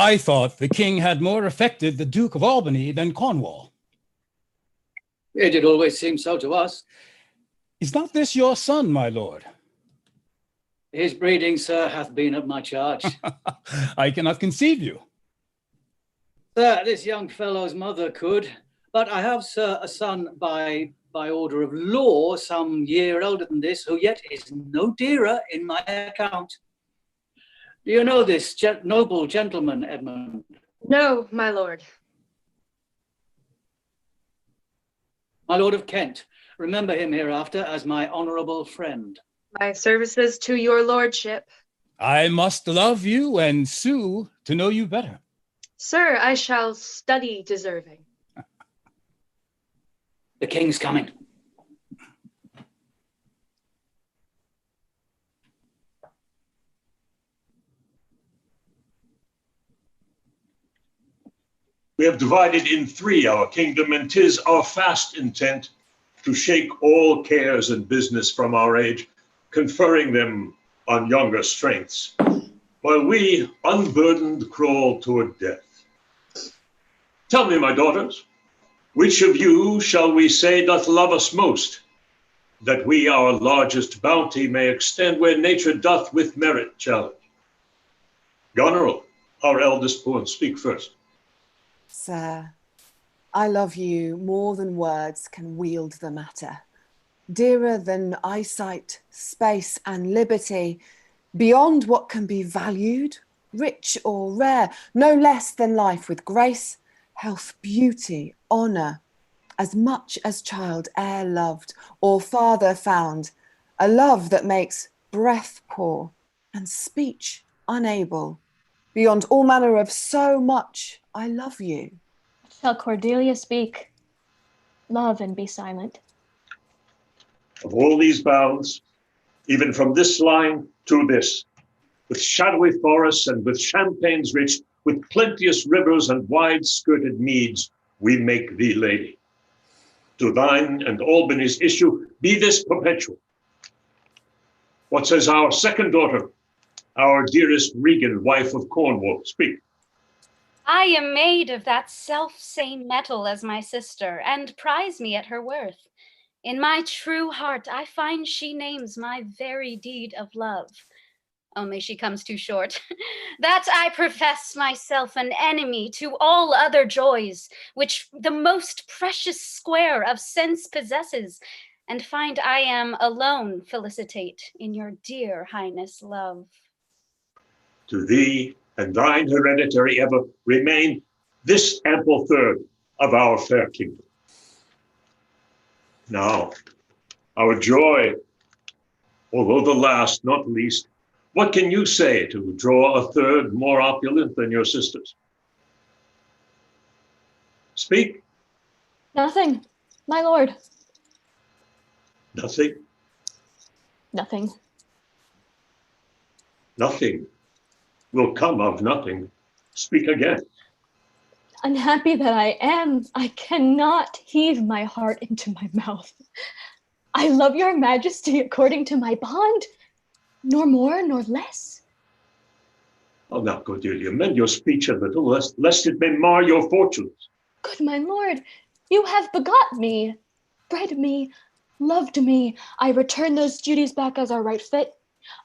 I thought the king had more affected the Duke of Albany than Cornwall. It did always seem so to us. Is not this your son, my lord? His breeding, sir, hath been at my charge. I cannot conceive you. Sir, this young fellow's mother could, but I have, sir, a son by order of law, some year older than this, who yet is no dearer in my account. Do you know this noble gentleman, Edmund? No, my lord. My lord of Kent, remember him hereafter as my honourable friend. My services to your lordship. I must love you and sue to know you better. Sir, I shall study deserving. The king's coming. We have divided in three our kingdom, and 'tis our fast intent to shake all cares and business from our age, conferring them on younger strengths, while we unburdened crawl toward death. Tell me, my daughters, which of you shall we say doth love us most, that we our largest bounty may extend where nature doth with merit challenge? Goneril, our eldest born, speak first. Sir, I love you more than words can wield the matter. Dearer than eyesight, space, and liberty, beyond what can be valued, rich or rare, no less than life with grace, health, beauty, honour, as much as child e'er loved or father found, a love that makes breath poor and speech unable. Beyond all manner of so much, I love you. Shall Cordelia speak? Love and be silent. Of all these bounds, even from this line to this, with shadowy forests and with champaigns rich, with plenteous rivers and wide-skirted meads, we make thee lady. To thine and Albany's issue be this perpetual. What says our second daughter, our dearest Regan, wife of Cornwall? Speak. I am made of that self-same metal as my sister, and prize me at her worth. In my true heart I find she names my very deed of love. Only she comes too short. That I profess myself an enemy to all other joys, which the most precious square of sense possesses, and find I am alone felicitate in your dear highness' love. To thee and thine hereditary ever remain this ample third of our fair kingdom. Now, our joy, although the last, not least, what can you say to draw a third more opulent than your sisters? Speak. Nothing, my lord. Nothing? Nothing. Nothing will come of nothing. Speak again. Unhappy that I am, I cannot heave my heart into my mouth. I love your majesty according to my bond, nor more nor less. Oh, now, Cordelia, mend your speech a little, lest it may mar your fortunes. Good my lord, you have begot me, bred me, loved me. I return those duties back as are right fit,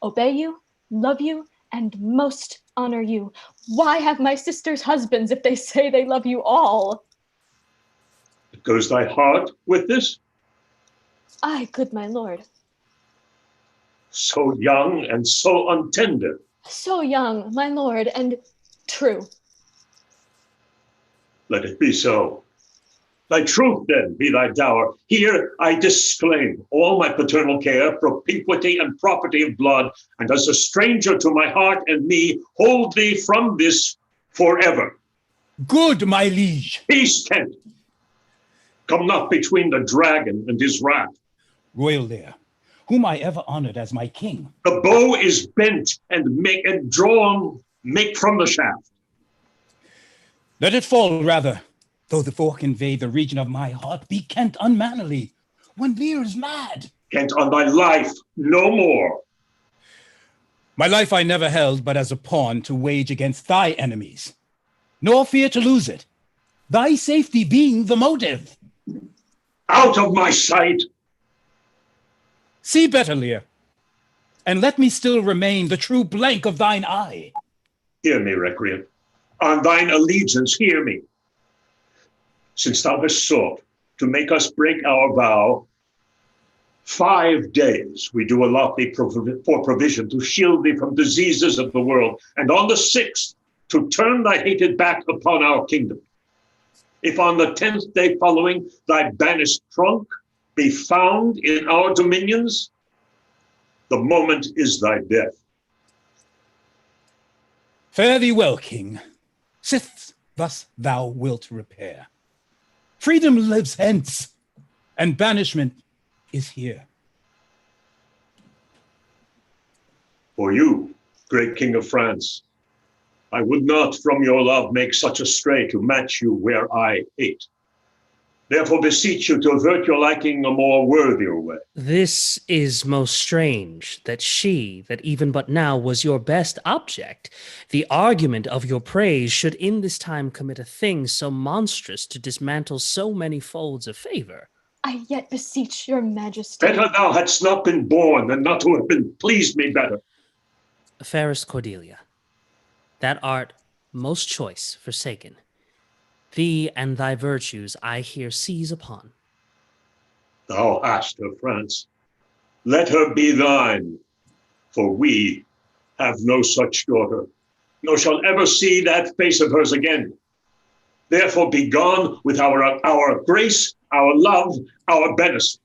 obey you, love you, and most honor you. Why have my sisters husbands if they say they love you all? Goes thy heart with this? Aye, good my lord. So young and so untender. So young, my lord, and true. Let it be so. Thy truth, then, be thy dower. Here I disclaim all my paternal care, propinquity and property of blood, and as a stranger to my heart and me, hold thee from this forever. Good, my liege. Peace, Kent. Come not between the dragon and his wrath. Royal Lear, whom I ever honored as my king. The bow is bent and drawn, make from the shaft. Let it fall, rather. Though the fork invade the region of my heart, be Kent unmannerly, when Lear is mad. Kent, on thy life, no more. My life I never held but as a pawn to wage against thy enemies. nor fear to lose it, thy safety being the motive. Out of my sight! See better, Lear, and let me still remain the true blank of thine eye. Hear me, recreant. On thine allegiance, hear me. Since thou hast sought to make us break our vow, 5 days we do allot thee for provision to shield thee from diseases of the world, and on the 6th to turn thy hated back upon our kingdom. If on the 10th day following thy banished trunk be found in our dominions, the moment is thy death. Fare thee well, king, sith thus thou wilt repair. Freedom lives hence, and banishment is here. For you, great King of France, I would not from your love make such a stray to match you where I hate. Therefore beseech you to avert your liking a more worthier way. This is most strange, that she, that even but now was your best object, the argument of your praise, should in this time commit a thing so monstrous to dismantle so many folds of favour. I yet beseech your majesty. Better thou hadst not been born than not to have been pleased me better. Fairest Cordelia, that art most choice forsaken. Thee and thy virtues I here seize upon. Thou hast her, France. Let her be thine, for we have no such daughter, nor shall ever see that face of hers again. Therefore be gone with our grace, our love, our benison.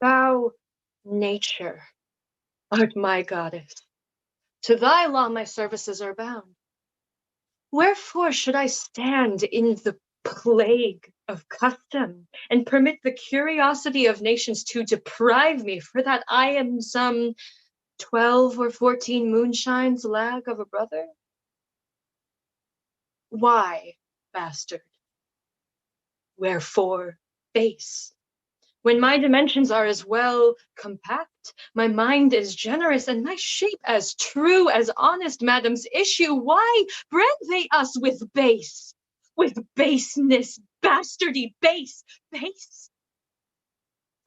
Thou, nature, art my goddess. To thy law my services are bound. Wherefore should I stand in the plague of custom and permit the curiosity of nations to deprive me, for that I am some 12 or 14 moonshines lag of a brother? Why, bastard? Wherefore, base? When my dimensions are as well compact, my mind is generous, and my shape as true as honest madam's issue, why bred they us with base? With baseness, bastardy, base?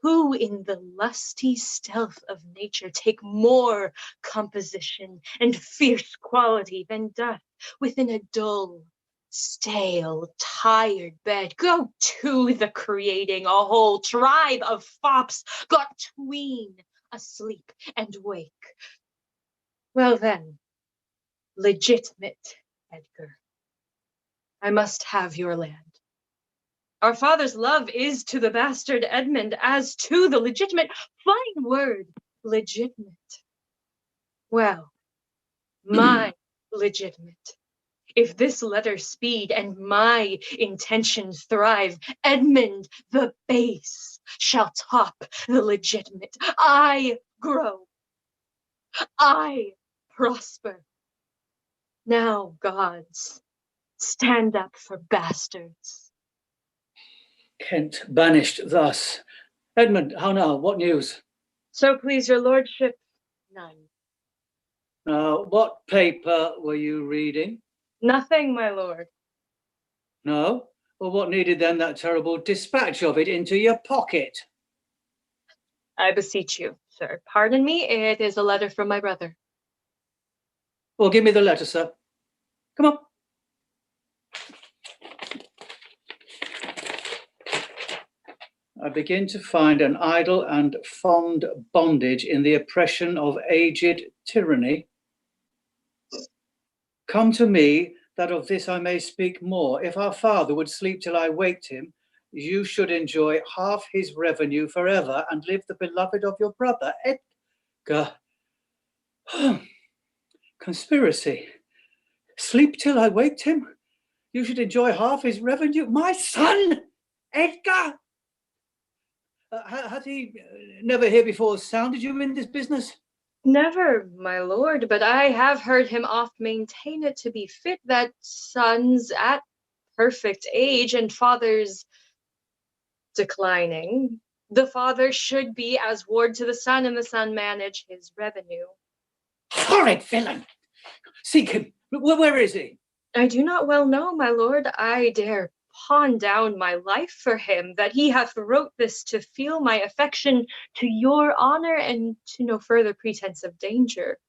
Who in the lusty stealth of nature take more composition and fierce quality than doth within a dull, stale, tired bed go to the creating a whole tribe of fops got tween asleep and wake? Well then, legitimate Edgar, I must have your land. Our father's love is to the bastard Edmund as to the legitimate, fine word, legitimate. Well, my legitimate. If this letter speed and my intentions thrive, Edmund the base shall top the legitimate. I grow. I prosper. Now, gods, stand up for bastards. Kent banished thus. Edmund, how now? What news? So please your lordship, none. Now, what paper were you reading? Nothing, my lord. No? Well, what needed then that terrible dispatch of it into your pocket? I beseech you, sir, pardon me, it is a letter from my brother. Well, give me the letter, sir. Come on. I begin to find an idle and fond bondage in the oppression of aged tyranny. Come to me, that of this I may speak more. If our father would sleep till I waked him, you should enjoy half his revenue forever and live the beloved of your brother, Edgar. Conspiracy. Sleep till I waked him? You should enjoy half his revenue? My son, Edgar! Had he never heretofore sounded you in this business? Never, my lord, but I have heard him oft maintain it to be fit that sons at perfect age and fathers declining The father should be as ward to the son, and the son manage his revenue. Horrid villain! Seek him. Where is he? I do not well know, my lord. I dare pawn down my life for him, that he hath wrote this to feel my affection to your honor and to no further pretense of danger.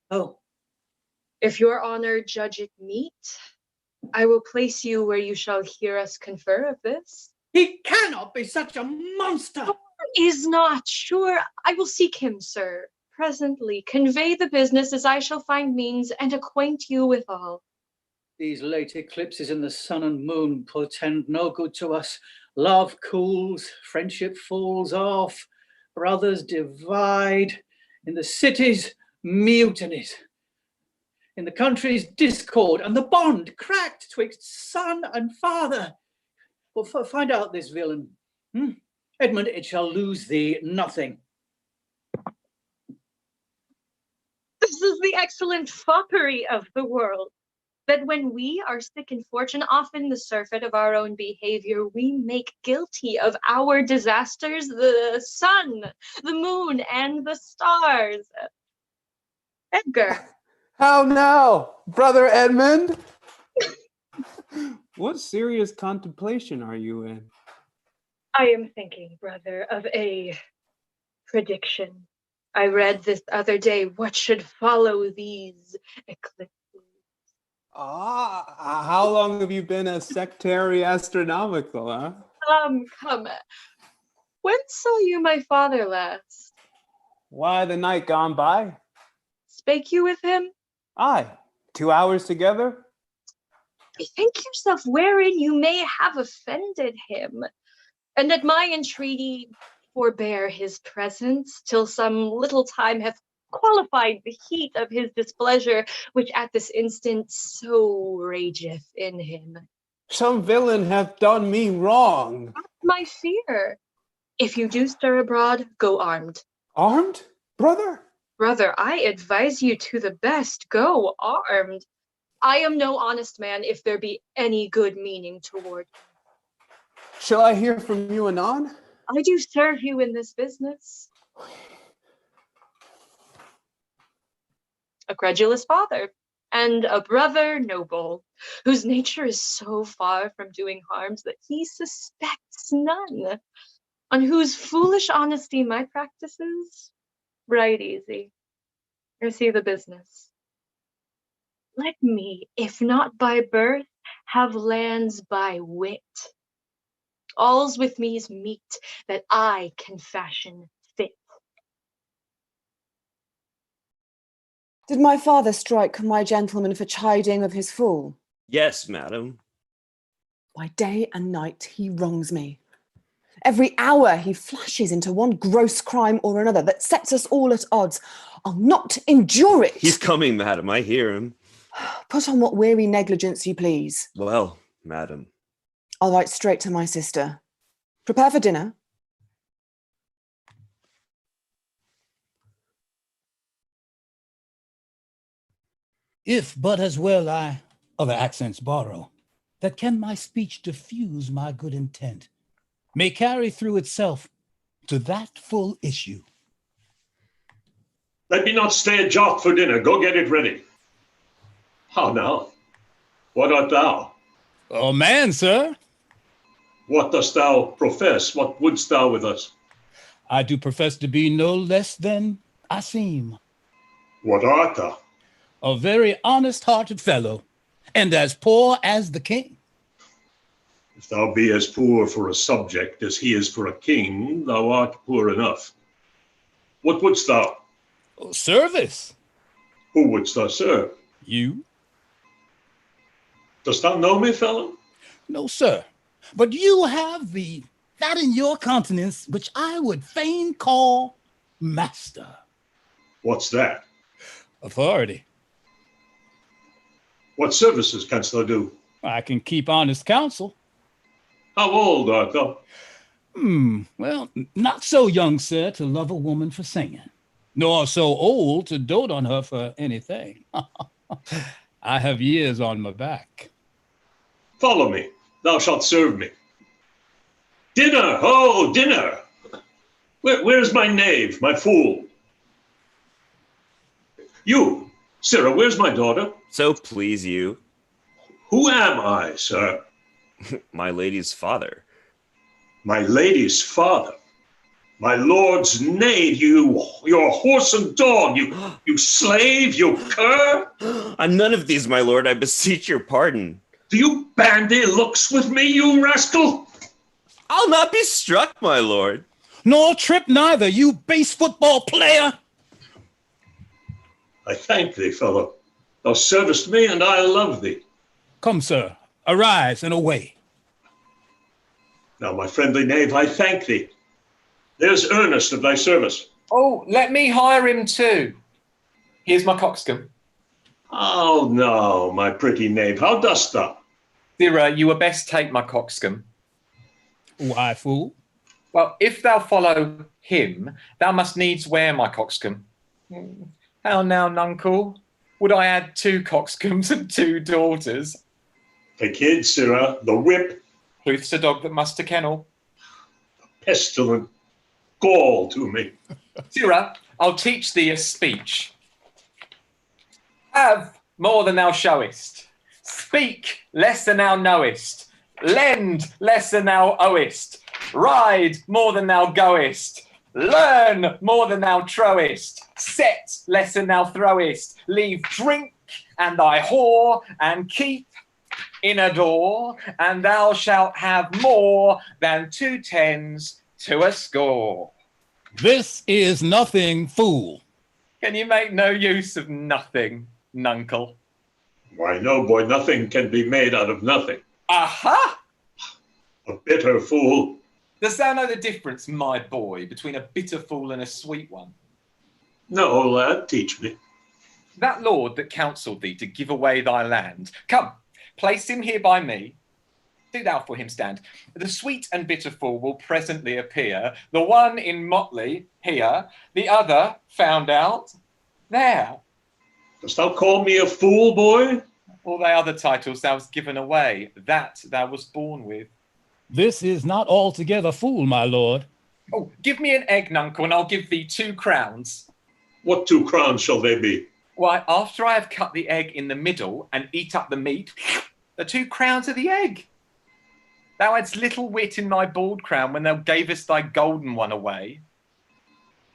Oh. If your honor judge it meet, I will place you where you shall hear us confer of this. He cannot be such a monster! Is not sure. I will seek him, sir. Presently, convey the business as I shall find means, and acquaint you with all. These late eclipses in the sun and moon portend no good to us. Love cools, friendship falls off, brothers divide. In the cities, mutinies. In the countries, discord, and the bond cracked twixt son and father. Well, find out this villain. Edmund, it shall lose thee nothing. This is the excellent foppery of the world, that when we are sick in fortune, often the surfeit of our own behavior, we make guilty of our disasters the sun, the moon, and the stars. Edgar. How now, brother Edmund? What serious contemplation are you in? I am thinking, brother, of a prediction. I read this other day what should follow these eclipses. How long have you been a sectary astronomical, huh? Come. When saw you my father last? Why, the night gone by. Spake you with him? Aye, 2 hours together. Bethink yourself wherein you may have offended him, and at my entreaty forbear his presence till some little time hath qualified the heat of his displeasure, which at this instant so rageth in him. Some villain hath done me wrong. That's my fear. If you do stir abroad, go armed. Armed, brother? Brother, I advise you to the best, go armed. I am no honest man if there be any good meaning toward you. Shall I hear from you anon? I do serve you in this business. A credulous father, and a brother noble, whose nature is so far from doing harms that he suspects none, on whose foolish honesty my practices, right easy. I see the business. Let me, if not by birth, have lands by wit. All's with me's meet that I can fashion fit. Did my father strike my gentleman for chiding of his fool? Yes, madam. By day and night he wrongs me. Every hour he flashes into one gross crime or another that sets us all at odds. I'll not endure it. He's coming, madam. I hear him. Put on what weary negligence you please. Well, madam. I'll write straight to my sister. Prepare for dinner. If but as well I other accents borrow, that can my speech diffuse my good intent, may carry through itself to that full issue. Let me not stay a jot for dinner. Go get it ready. How now? What art thou? A man, sir. What dost thou profess? What wouldst thou with us? I do profess to be no less than I seem. What art thou? A very honest-hearted fellow, and as poor as the king. If thou be as poor for a subject as he is for a king, thou art poor enough. What wouldst thou? Service. Who wouldst thou serve? You? Dost thou know me, fellow? No, sir. But you have that in your countenance which I would fain call master. What's that? Authority. What services canst thou do? I can keep honest counsel. How old art thou? Well, not so young, sir, to love a woman for singing, nor so old to dote on her for anything. I have years on my back. Follow me. Thou shalt serve me. Dinner! Oh, dinner! Where's my knave, my fool? You, Sirrah, where's my daughter? So please you. Who am I, sir? My lady's father. My lady's father? My lord's knave, you're horse and dog, you slave, you cur! I'm none of these, my lord, I beseech your pardon. Do you bandy looks with me, you rascal? I'll not be struck, my lord. Nor trip neither, you base football player. I thank thee, fellow. Thou servest me, and I love thee. Come, sir, arise and away. Now, my friendly knave, I thank thee. There's earnest of thy service. Oh, let me hire him too. Here's my coxcomb. Oh, no, my pretty knave, how dost thou? Sirrah, you were best take my coxcomb. Why, fool? Well, if thou follow him, thou must needs wear my coxcomb. How now, nuncle? Would I add 2 coxcombs and 2 daughters? The kid, Sirrah, the whip. Truth's a dog that must to kennel. Pestilent gall to me. Sirrah, I'll teach thee a speech. Have more than thou showest. Speak less than thou knowest. Lend less than thou owest. Ride more than thou goest. Learn more than thou trowest. Set less than thou throwest. Leave drink and thy whore, and keep in a door, and thou shalt have more than 2 tens to a score. This is nothing, fool. Can you make no use of nothing, nuncle? Why, no, boy, nothing can be made out of nothing. Aha! A bitter fool. Dost thou know the difference, my boy, between a bitter fool and a sweet one? No, lad, teach me. That lord that counselled thee to give away thy land, come, place him here by me. Do thou for him stand. The sweet and bitter fool will presently appear, the one in motley here, the other found out there. Dost thou call me a fool, boy? All thy other titles thou hast given away, that thou wast born with. This is not altogether fool, my lord. Oh, give me an egg, nuncle, and I'll give thee 2 crowns. What 2 crowns shall they be? Why, after I have cut the egg in the middle and eat up the meat, the 2 crowns of the egg. Thou hadst little wit in thy bald crown when thou gavest thy golden one away.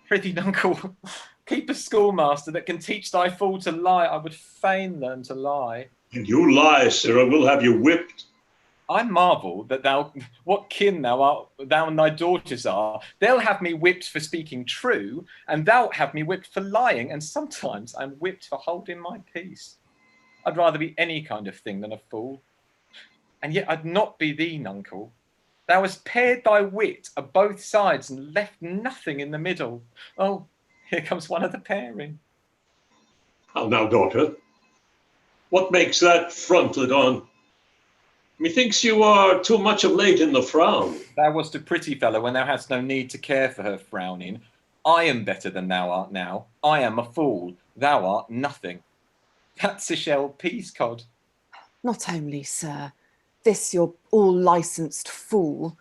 Prithee, nuncle, keep a schoolmaster that can teach thy fool to lie. I would fain learn to lie. And you lie, Sirrah, we'll have you whipped. I marvel that what kin thou and thy daughters are. They'll have me whipped for speaking true, and thou'lt have me whipped for lying, and sometimes I'm whipped for holding my peace. I'd rather be any kind of thing than a fool. And yet I'd not be thee, nuncle. Thou hast pared thy wit of both sides and left nothing in the middle. Oh, here comes one of the pairing. How now, daughter? What makes that frontlet on? Methinks you are too much of late in the frown. Thou wast a pretty fellow when thou hadst no need to care for her frowning. I am better than thou art now. I am a fool. Thou art nothing. That's a shell peas cod. Not only, sir, this your all-licensed fool,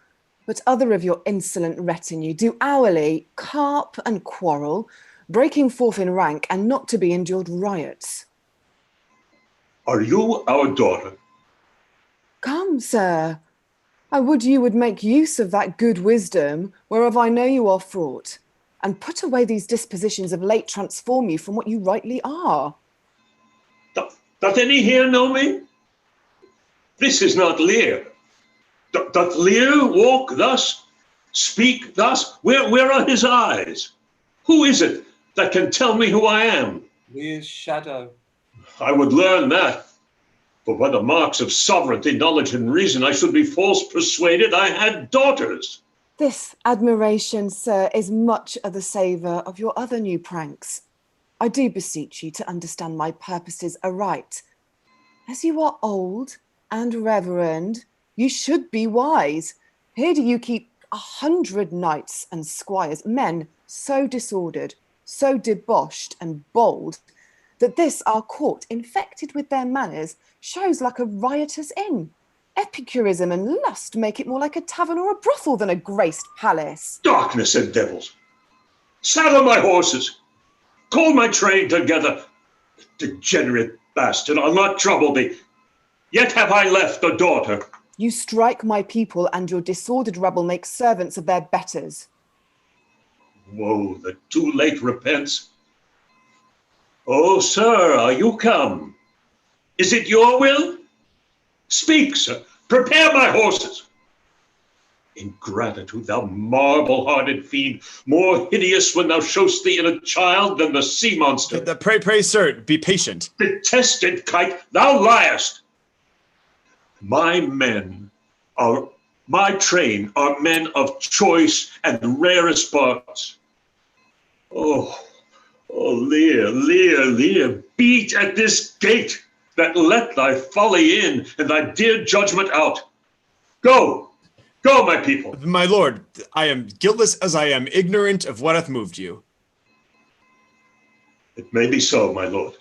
but other of your insolent retinue do hourly carp and quarrel, breaking forth in rank and not to be endured riots. Are you our daughter? Come, sir, I would you would make use of that good wisdom whereof I know you are fraught, and put away these dispositions of late transform you from what you rightly are. Doth any here know me? This is not Lear. Doth Lear walk thus? Speak thus? Where are his eyes? Who is it that can tell me who I am? Lear's shadow. I would learn that. For by the marks of sovereignty, knowledge, and reason, I should be false persuaded I had daughters. This admiration, sir, is much of the savour of your other new pranks. I do beseech you to understand my purposes aright. As you are old and reverend, you should be wise. Here do you keep 100 knights and squires, men so disordered, so debauched and bold, that this our court, infected with their manners, shows like a riotous inn. Epicurism and lust make it more like a tavern or a brothel than a graced palace. Darkness and devils! Saddle my horses. Call my train together. Degenerate bastard, I'll not trouble thee. Yet have I left a daughter. You strike my people, and your disordered rabble make servants of their betters. Woe that too late repents. Oh, sir, are you come? Is it your will? Speak, sir. Prepare my horses. Ingratitude, thou marble-hearted fiend, more hideous when thou show'st thee in a child than the sea monster. Pray, sir, be patient. Detested kite, thou liest. My train are men of choice and rarest parts. Oh, Lear, beat at this gate that let thy folly in and thy dear judgment out. Go, my people. My lord, I am guiltless as I am ignorant of what hath moved you. It may be so, my lord.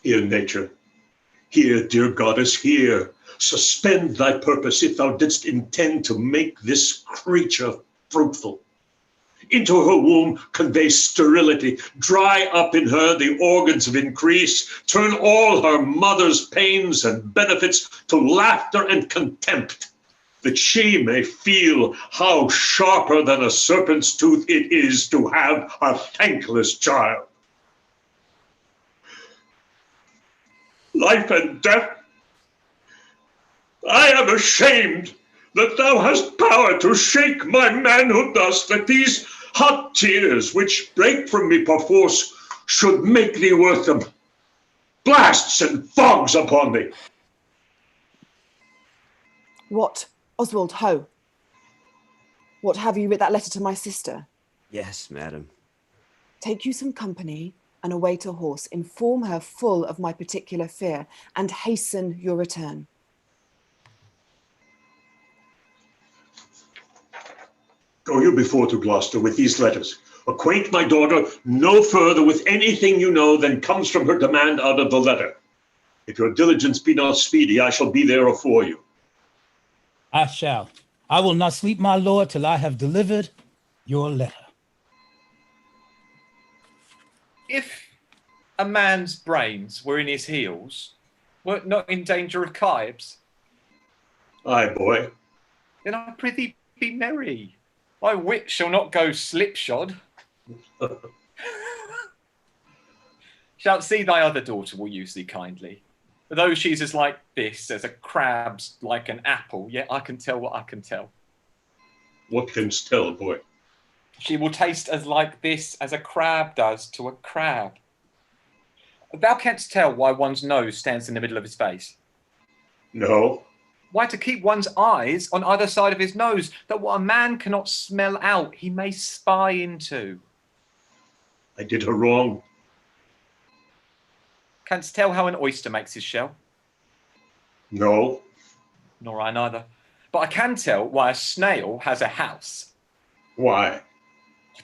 Hear nature. Here, dear goddess, here. Suspend thy purpose if thou didst intend to make this creature fruitful. Into her womb convey sterility, dry up in her the organs of increase, turn all her mother's pains and benefits to laughter and contempt, that she may feel how sharper than a serpent's tooth it is to have a thankless child. Life and death, I am ashamed that thou hast power to shake my manhood thus, that these hot tears which break from me perforce should make thee worth them. Blasts and fogs upon thee. What, Oswald, ho? What have you with that letter to my sister? Yes, madam. Take you some company and await a horse. Inform her full of my particular fear, and hasten your return. Go you before to Gloucester with these letters. Acquaint my daughter no further with anything you know than comes from her demand out of the letter. If your diligence be not speedy, I shall be there afore you. I shall. I will not sleep, my lord, till I have delivered your letter. If a man's brains were in his heels, were it not in danger of kibes? Aye, boy. Then I prithee be merry. My wit shall not go slipshod. Shalt see thy other daughter will use thee kindly. Though she's as like this as a crab's like an apple, yet I can tell what I can tell. What canst tell, boy? She will taste as like this as a crab does to a crab. Thou canst tell why one's nose stands in the middle of his face. No. Why, to keep one's eyes on either side of his nose, that what a man cannot smell out, he may spy into. I did her wrong. Canst tell how an oyster makes his shell? No. Nor I neither. But I can tell why a snail has a house. Why?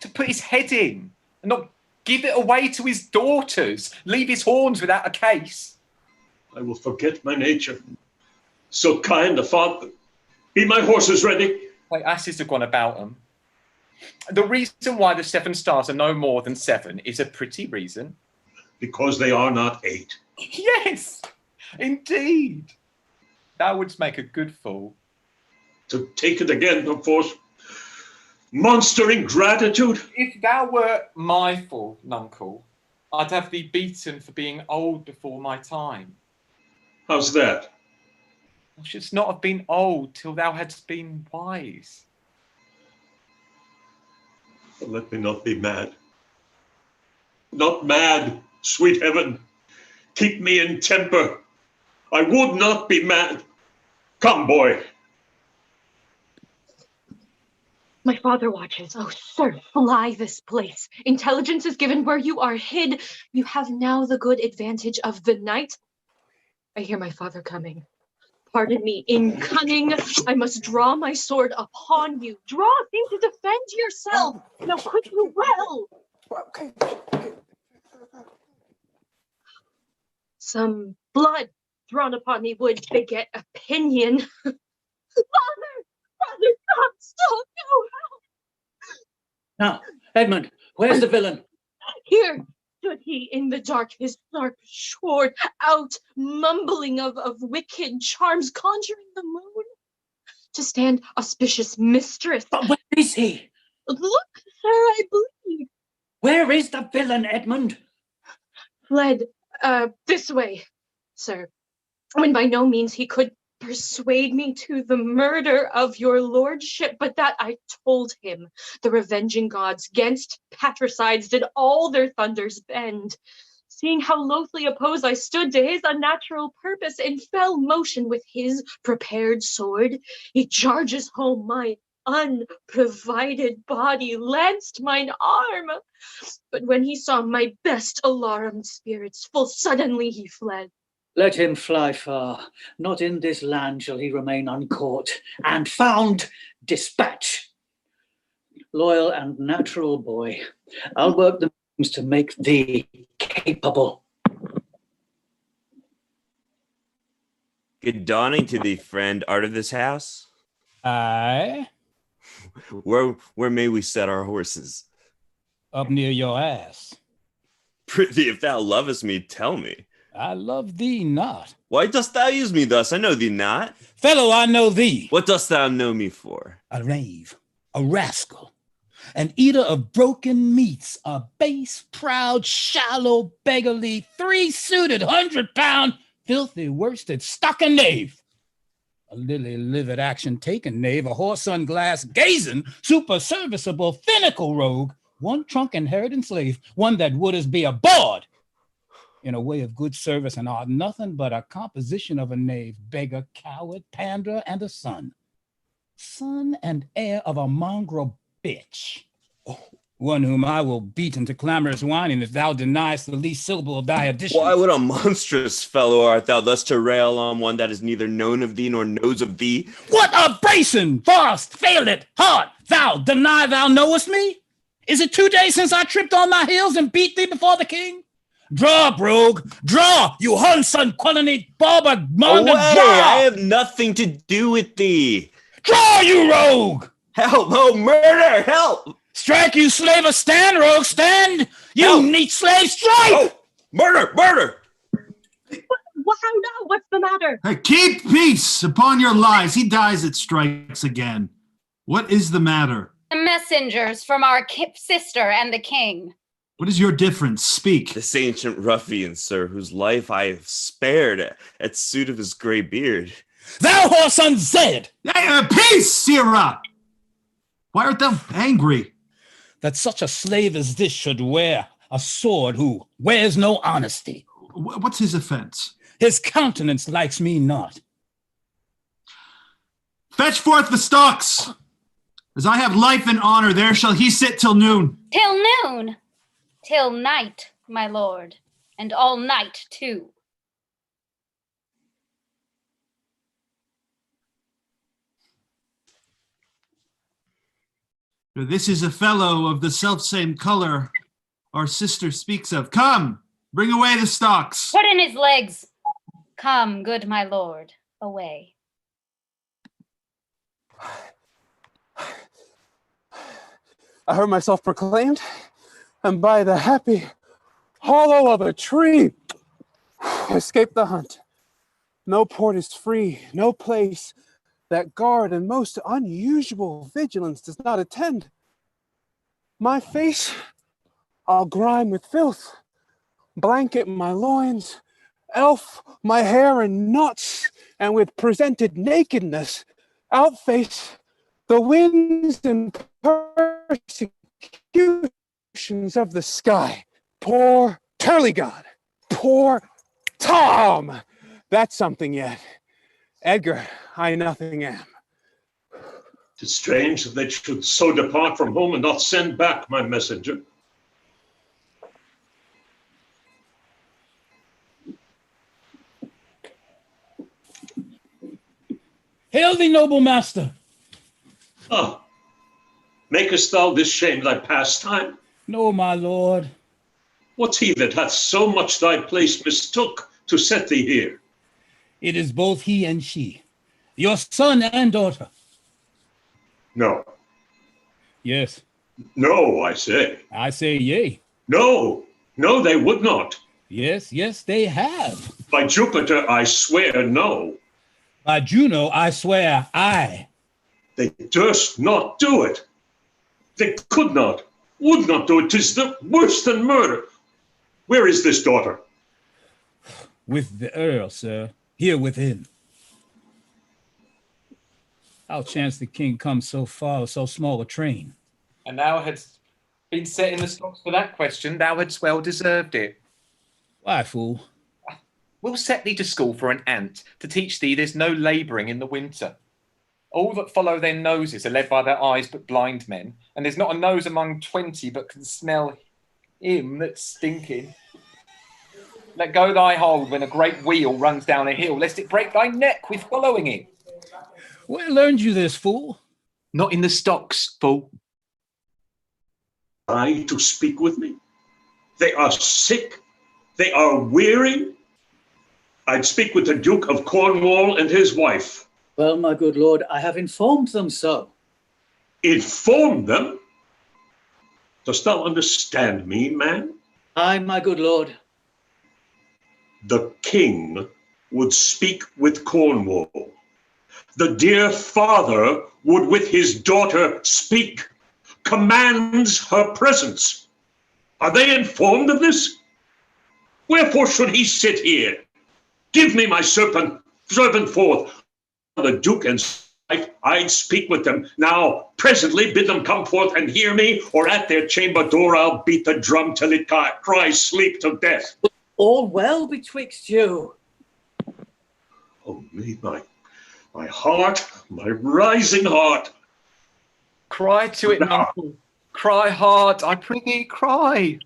To put his head in, and not give it away to his daughters, leave his horns without a case. I will forget my nature. So kind a father. Be my horses ready? My asses have gone about them. The reason why the 7 stars are no more than 7 is a pretty reason. Because they are not 8. Yes, indeed. Thou wouldst make a good fool. To take it again, perforce. Monster ingratitude. If thou were my fool, nuncle, I'd have thee beaten for being old before my time. How's that? Thou shouldst not have been old till thou hadst been wise. But let me not be mad. Not mad, sweet heaven. Keep me in temper. I would not be mad. Come, boy. My father watches. Oh, sir, fly this place. Intelligence is given where you are hid. You have now the good advantage of the night. I hear my father coming. Pardon me, in cunning, I must draw my sword upon you. Draw, think to defend yourself. Now quit you well. Okay. Some blood thrown upon me would beget opinion. Father, stop, no help. Now, Edmund, where's the villain? Here stood he in the dark, his sharp sword out, mumbling of wicked charms, conjuring the moon to stand auspicious mistress. But where is he? Look, sir, I believe. Where is the villain, Edmund? Fled this way, sir, when by no means he could persuade me to the murder of your lordship, but that I told him the revenging gods gainst patricides did all their thunders bend. Seeing how loathly opposed I stood to his unnatural purpose, in fell motion with his prepared sword, he charges home my unprovided body, lanced mine arm. But when he saw my best alarmed spirits, full suddenly he fled. Let him fly far. Not in this land shall he remain uncaught, and found dispatch. Loyal and natural boy, I'll work the means to make thee capable. Good dawning to thee, friend. Art of this house? Aye. Where may we set our horses? Up near your ass. Prithee, if thou lovest me, tell me. I love thee not. Why dost thou use me thus? I know thee not. Fellow, I know thee. What dost thou know me for? A knave, a rascal, an eater of broken meats, a base, proud, shallow, beggarly, three-suited, 100-pound, filthy, worsted, stuck-a knave. A lily-livered, action-taken knave, a horse-sun-glass, gazing, super-serviceable, finical rogue, one trunk inheriting slave, one that would as be a bawd. In a way of good service and art, nothing but a composition of a knave, beggar, coward, panderer, and a son. Son and heir of a mongrel bitch. Oh, one whom I will beat into clamorous whining if thou deniest the least syllable of thy addition. Why, what a monstrous fellow art thou thus to rail on one that is neither known of thee nor knows of thee? What a basin! Fast, failed it, hard! Thou deny thou knowest me? Is it 2 days since I tripped on my heels and beat thee before the king? Draw, rogue! Draw, you Hunson, Colony, barber, monger, Away! draw! I have nothing to do with thee. Draw, you rogue! Help! Oh, murder! Help! Strike, you slaver! Stand, rogue, stand! You Help! neat slave, strike! Oh, murder! Murder! How now? What's the matter? Hey, keep peace upon your lies. He dies, it strikes again. What is the matter? The messengers from our sister and the king. What is your difference? Speak. This ancient ruffian, sir, whose life I have spared at suit of his grey beard. Thou whoreson Zed! Peace, Sirrah! Why art thou angry? That such a slave as this should wear a sword who wears no honesty. What's his offense? His countenance likes me not. Fetch forth the stocks! As I have life and honor, there shall he sit till noon. Till noon? Till night, my lord, and all night too. This is a fellow of the selfsame color our sister speaks of. Come, bring away the stocks. Put in his legs. Come, good my lord, away. I heard myself proclaimed, and by the happy hollow of a tree, escaped the hunt. No port is free, no place that guard and most unusual vigilance does not attend. My face I'll grime with filth, blanket my loins, elf my hair in knots, and with presented nakedness outface the winds and persecutions of the sky. Poor Turlygod, poor Tom, that's something yet. Edgar, I nothing am. 'Tis strange that they should so depart from home and not send back my messenger. Hail thee, noble master. Ah, makest thou this shame thy pastime? No, my lord. What's he that hath so much thy place mistook to set thee here? It is both he and she, your son and daughter. No. Yes, No, I say. I say yea. No, no, they would not. Yes, yes, they have. By Jupiter, I swear no. By Juno, I swear aye. They durst not do it. They could not, would not do it. 'Tis worse than murder. Where is this daughter? With the Earl, sir, here within. How chance the king come so far with so small a train? And thou hadst been set in the stocks for that question, thou hadst well deserved it. Why, fool? We'll set thee to school for an ant, to teach thee there's no labouring in the winter. All that follow their noses are led by their eyes but blind men, and there's not a nose among 20 but can smell him that's stinking. Let go thy hold when a great wheel runs down a hill, lest it break thy neck with following it. Where learned you this, fool? Not in the stocks, fool. I to speak with me? They are sick. They are weary. I'd speak with the Duke of Cornwall and his wife. Well, my good lord, I have informed them so. Informed them? Dost thou understand me, man? Aye, my good lord. The king would speak with Cornwall. The dear father would with his daughter speak, commands her presence. Are they informed of this? Wherefore should he sit here? Give me my servant forth. The Duke and wife, I'd speak with them. Now, presently bid them come forth and hear me, or at their chamber door I'll beat the drum till it cries sleep to death. All well betwixt you. Oh me, my heart, my rising heart. Cry to it, uncle. Cry hard, I prithee, cry.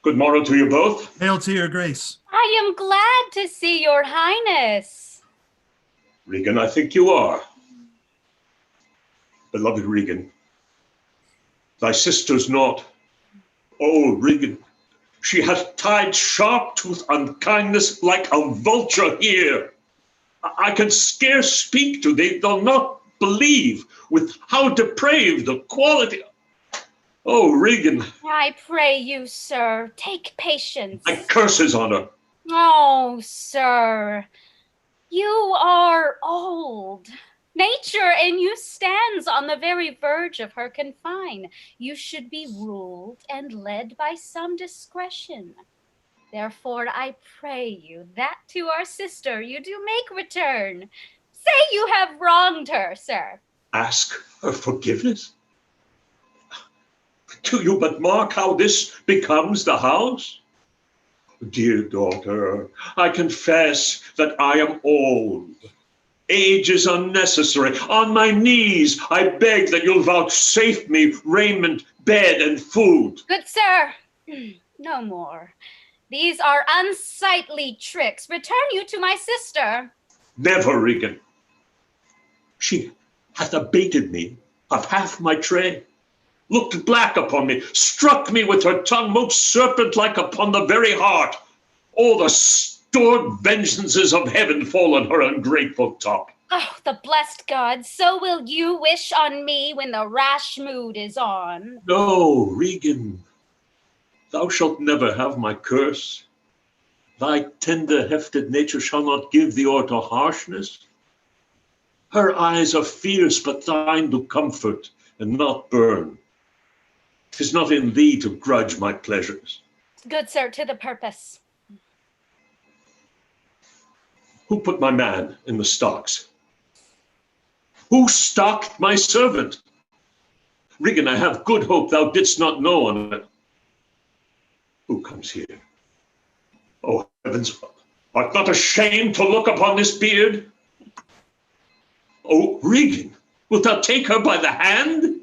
Good morrow to you both. Hail to your grace. I am glad to see your highness. Regan, I think you are. Beloved Regan, thy sister's not. Oh, Regan, she hath tied sharp tooth unkindness like a vulture here. I can scarce speak to thee, they'll not believe with how depraved the quality. Oh, Regan. I pray you, sir, take patience. I curse his honor. Oh, sir, you are old. Nature in you stands on the very verge of her confine. You should be ruled and led by some discretion. Therefore, I pray you that to our sister you do make return. Say you have wronged her, sir. Ask her forgiveness? Do you but mark how this becomes the house? Dear daughter, I confess that I am old. Age is unnecessary. On my knees, I beg that you'll vouchsafe me raiment, bed, and food. Good sir, no more. These are unsightly tricks. Return you to my sister. Never, Regan. She hath abated me of half my tray, looked black upon me, struck me with her tongue most serpent-like upon the very heart. All the stored vengeances of heaven fall on her ungrateful top. Oh, the blessed God, so will you wish on me when the rash mood is on. No, Regan, thou shalt never have my curse. Thy tender-hefted nature shall not give thee o'er to harshness. Her eyes are fierce, but thine do comfort and not burn. 'Tis not in thee to grudge my pleasures. Good sir, to the purpose. Who put my man in the stocks? Who stocked my servant? Regan, I have good hope thou didst not know on it. Who comes here? Oh, heavens, art not ashamed to look upon this beard? Oh, Regan, wilt thou take her by the hand?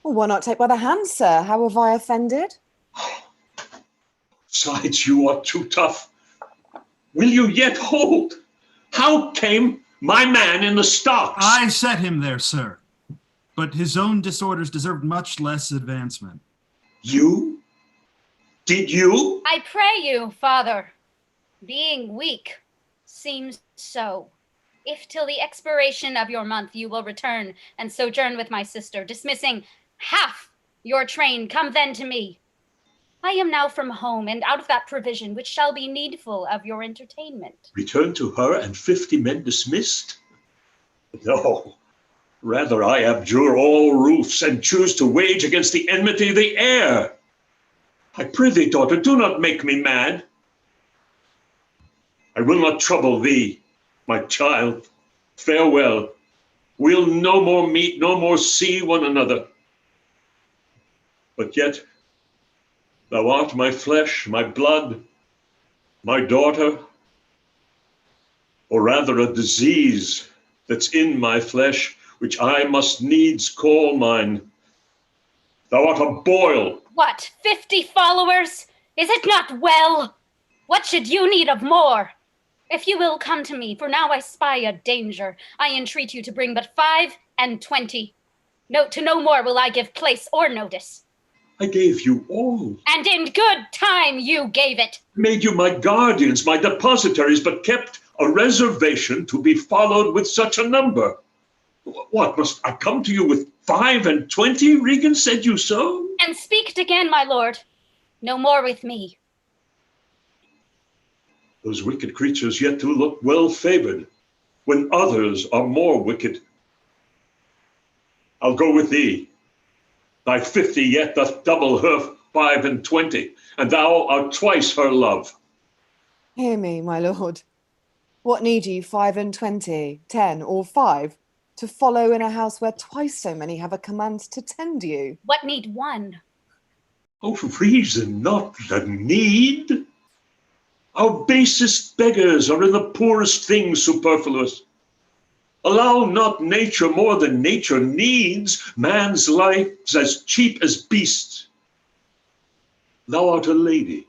Well, why not take by the hand, sir? How have I offended? Besides, you are too tough. Will you yet hold? How came my man in the stocks? I set him there, sir. But his own disorders deserved much less advancement. You? Did you? I pray you, father. Being weak seems so. If till the expiration of your month you will return and sojourn with my sister, dismissing half your train, come then to me. I am now from home, and out of that provision which shall be needful of your entertainment. Return to her and 50 men dismissed? No, rather I abjure all roofs and choose to wage against the enmity of the air. I prithee, daughter, do not make me mad. I will not trouble thee, my child. Farewell. We'll no more meet, no more see one another. But yet, thou art my flesh, my blood, my daughter, or rather a disease that's in my flesh, which I must needs call mine. Thou art a boil. What, 50 followers? Is it not well? What should you need of more? If you will come to me, for now I spy a danger, I entreat you to bring but 5 and 20. Note to no more will I give place or notice. I gave you all. And in good time you gave it. Made you my guardians, my depositaries, but kept a reservation to be followed with such a number. What, must I come to you with 5 and 20? Regan, said you so? And speak again, my lord. No more with me. Those wicked creatures yet do look well favored, when others are more wicked. I'll go with thee. Thy 50 yet doth double her 5 and 20, and thou art twice her love. Hear me, my lord. What need ye 5 and 20, 10, or 5, to follow in a house where twice so many have a command to tend you? What need 1? Oh, reason not the need. Our basest beggars are in the poorest things superfluous. Allow not nature more than nature needs. Man's life's as cheap as beasts. Thou art a lady.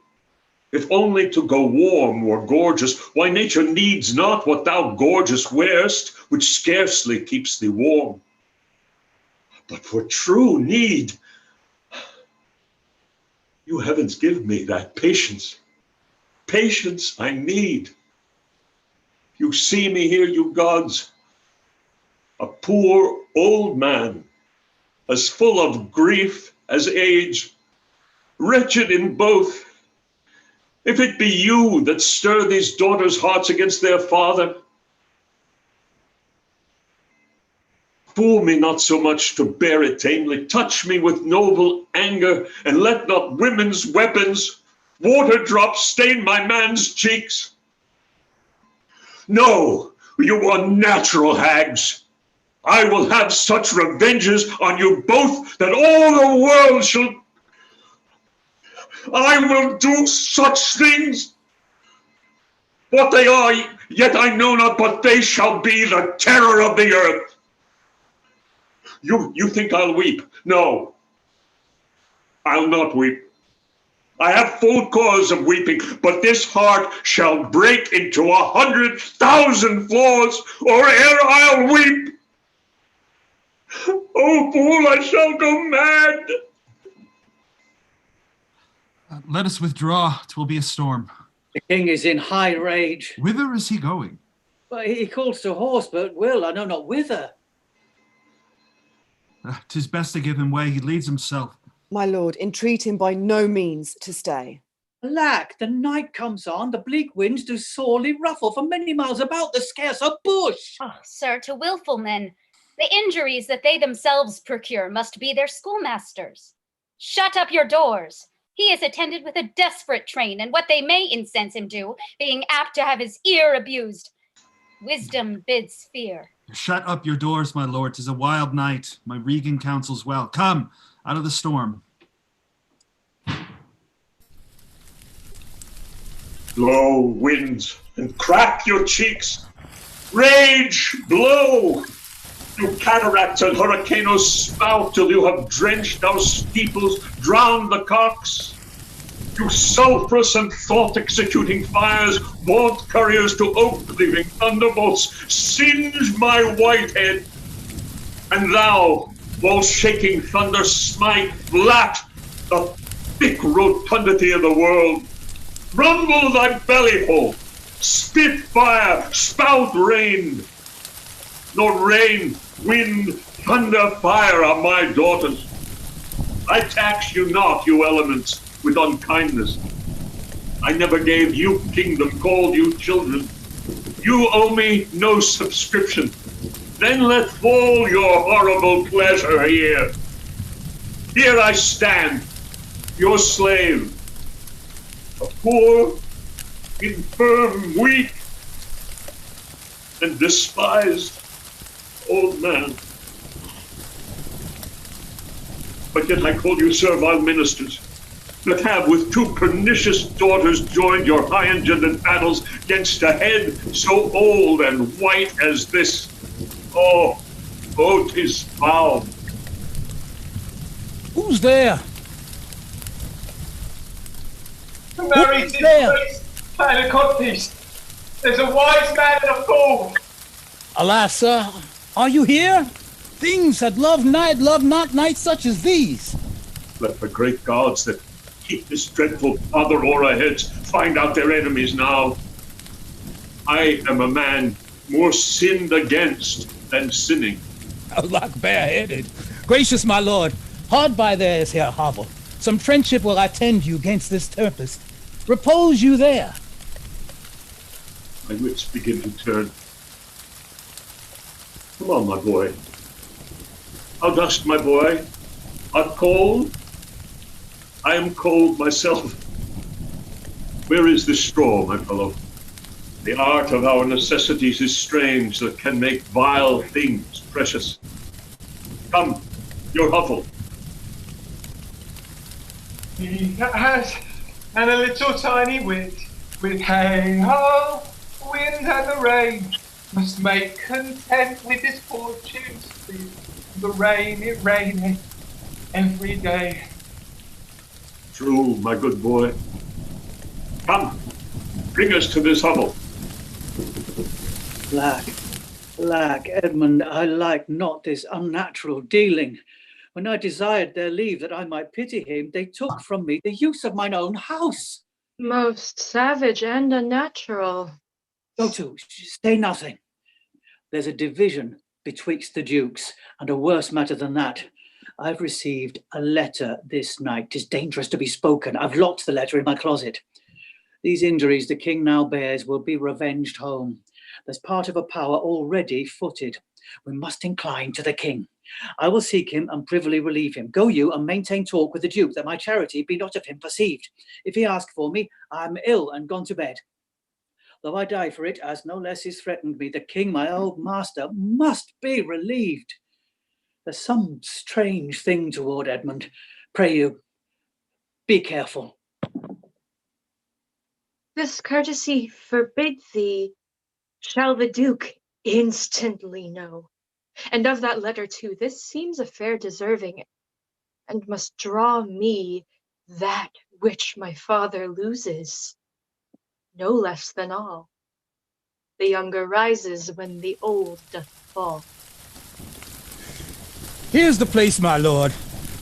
If only to go warm or gorgeous, why nature needs not what thou gorgeous wearest, which scarcely keeps thee warm. But for true need, you heavens give me that patience. Patience I need. You see me here, you gods, a poor old man, as full of grief as age, wretched in both. If it be you that stir these daughters' hearts against their father, fool me not so much to bear it tamely. Touch me with noble anger, and let not women's weapons, water drops, stain my man's cheeks. No, you unnatural hags. I will have such revenges on you both that all the world shall... I will do such things. What they are, yet I know not, but they shall be the terror of the earth. You think I'll weep? No, I'll not weep. I have full cause of weeping, but this heart shall break into 100,000 flaws, or ere I'll weep. Oh, fool, I shall go mad. Let us withdraw. 'Twill be a storm. The king is in high rage. Whither is he going? But he calls to horse, but will, I know not whither. 'Tis best to give him way. He leads himself. My lord, entreat him by no means to stay. Alack, the night comes on, the bleak winds do sorely ruffle for many miles about the scarce a bush. Oh, sir, to wilful men, the injuries that they themselves procure must be their schoolmasters. Shut up your doors. He is attended with a desperate train, and what they may incense him to, being apt to have his ear abused. Wisdom bids fear. Shut up your doors, my lord. 'Tis a wild night. My Regan counsels well. Come, out of the storm. Blow, winds, and crack your cheeks. Rage, blow. You cataracts and hurricanes spout till you have drenched our steeples, drowned the cocks. You sulphurous and thought-executing fires, vaunt couriers to oak-cleaving thunderbolts, singe my white head. And thou, while shaking thunder, smite flat the thick rotundity of the world. Rumble thy belly hole, spit fire, spout rain. nor rain, wind, thunder, fire are my daughters. I tax you not, you elements, with unkindness. I never gave you kingdom, called you children. You owe me no subscription. Then let fall your horrible pleasure here. Here I stand, your slave, a poor, infirm, weak, and despised old man. But yet I call you servile ministers, that have with two pernicious daughters joined your high-engendered battles against a head so old and white as this. Oh, 'tis foul. Who's there? The married place and a codpiece. There's a wise man and a fool. Alas, sir, are you here? Things that love not nights such as these. Let the great gods that keep this dreadful father o'er our heads find out their enemies now. I am a man more sinned against than sinning. Alack, bareheaded. Gracious my lord, hard by there is here hovel. Some friendship will attend you against this tempest. Repose you there. My wits begin to turn. Come on, my boy. How dost, my boy? Art cold? I am cold myself. Where is this straw, my fellow? The art of our necessities is strange that can make vile things precious. Come, your hovel. He has and a little tiny wit, with hay ho, wind and the rain, must make content with his fortunes. The rain it raineth every day. True, my good boy. Come, bring us to this hovel. Lack, Edmund, I like not this unnatural dealing. When I desired their leave that I might pity him, they took from me the use of mine own house. Most savage and unnatural. Go to, say nothing. There's a division betwixt the dukes, and a worse matter than that. I've received a letter this night. 'Tis dangerous to be spoken. I've locked the letter in my closet. These injuries the king now bears will be revenged home. There's part of a power already footed. We must incline to the king. I will seek him and privily relieve him. Go you and maintain talk with the duke, that my charity be not of him perceived. If he ask for me, I am ill and gone to bed. Though I die for it, as no less is threatened me, the king, my old master, must be relieved. There's some strange thing toward Edmund. Pray you, be careful. This courtesy forbid thee, shall the duke instantly know. And of that letter too, this seems a fair deserving, and must draw me that which my father loses, no less than all. The younger rises when the old doth fall. Here's the place, my lord.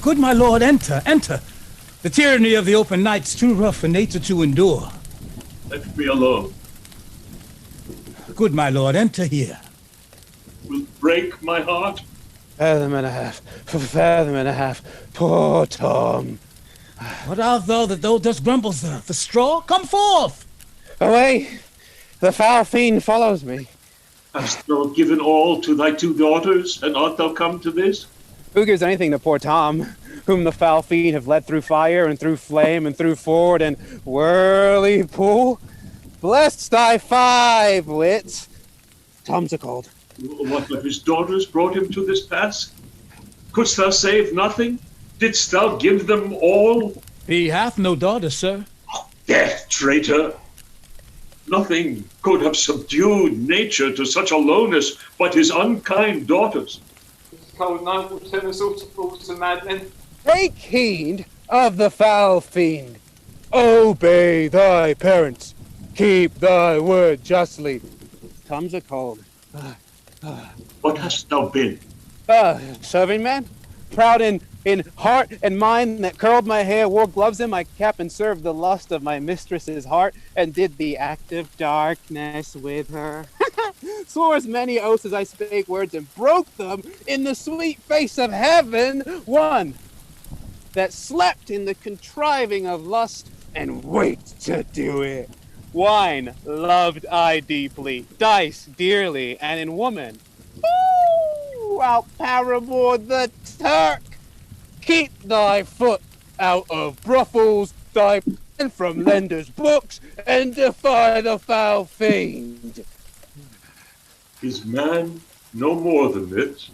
Good my lord, enter, enter. The tyranny of the open night's too rough for nature to endure. Let me alone. Good my lord, enter here. Will break my heart. Fathom and a half, fathom and a half. Poor Tom. What art thou that thou dost grumble, sir? The straw? Come forth! Away! The foul fiend follows me. Hast thou given all to thy two daughters, and art thou come to this? Who gives anything to poor Tom, whom the foul fiend have led through fire and through flame and through ford and whirlpool? Blessed thy 5 wits. Tom's a cold. What of his daughters brought him to this pass? Couldst thou save nothing? Didst thou give them all? He hath no daughter, sir. Death, traitor! Nothing could have subdued nature to such a lowness but his unkind daughters. This cold night will turn us all to fools and madmen. Take heed of the foul fiend. Obey thy parents. Keep thy word justly. Tom's a cold. What hast thou been? Serving man. Proud in heart and mind, that curled my hair, wore gloves in my cap, and served the lust of my mistress's heart, and did the act of darkness with her. swore as many oaths as I spake words, and broke them in the sweet face of heaven. One, that slept in the contriving of lust, and waked to do it. Wine loved I deeply, dice dearly, and in woman, ooh, out paramour the Turk. Keep thy foot out of brothels, thy pen from lenders' books, and defy the foul fiend. Is man no more than this?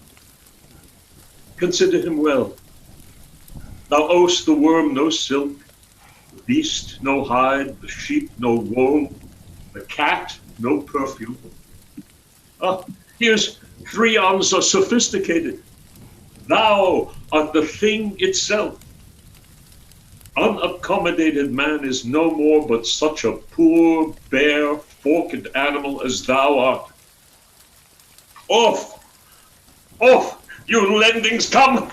Consider him well. Thou owest the worm no silk, the beast no hide, the sheep no wool, the cat no perfume. Ah, here's Threon so sophisticated. Thou art the thing itself. Unaccommodated man is no more but such a poor, bare, forked animal as thou art. Off! Off! You lendings, come!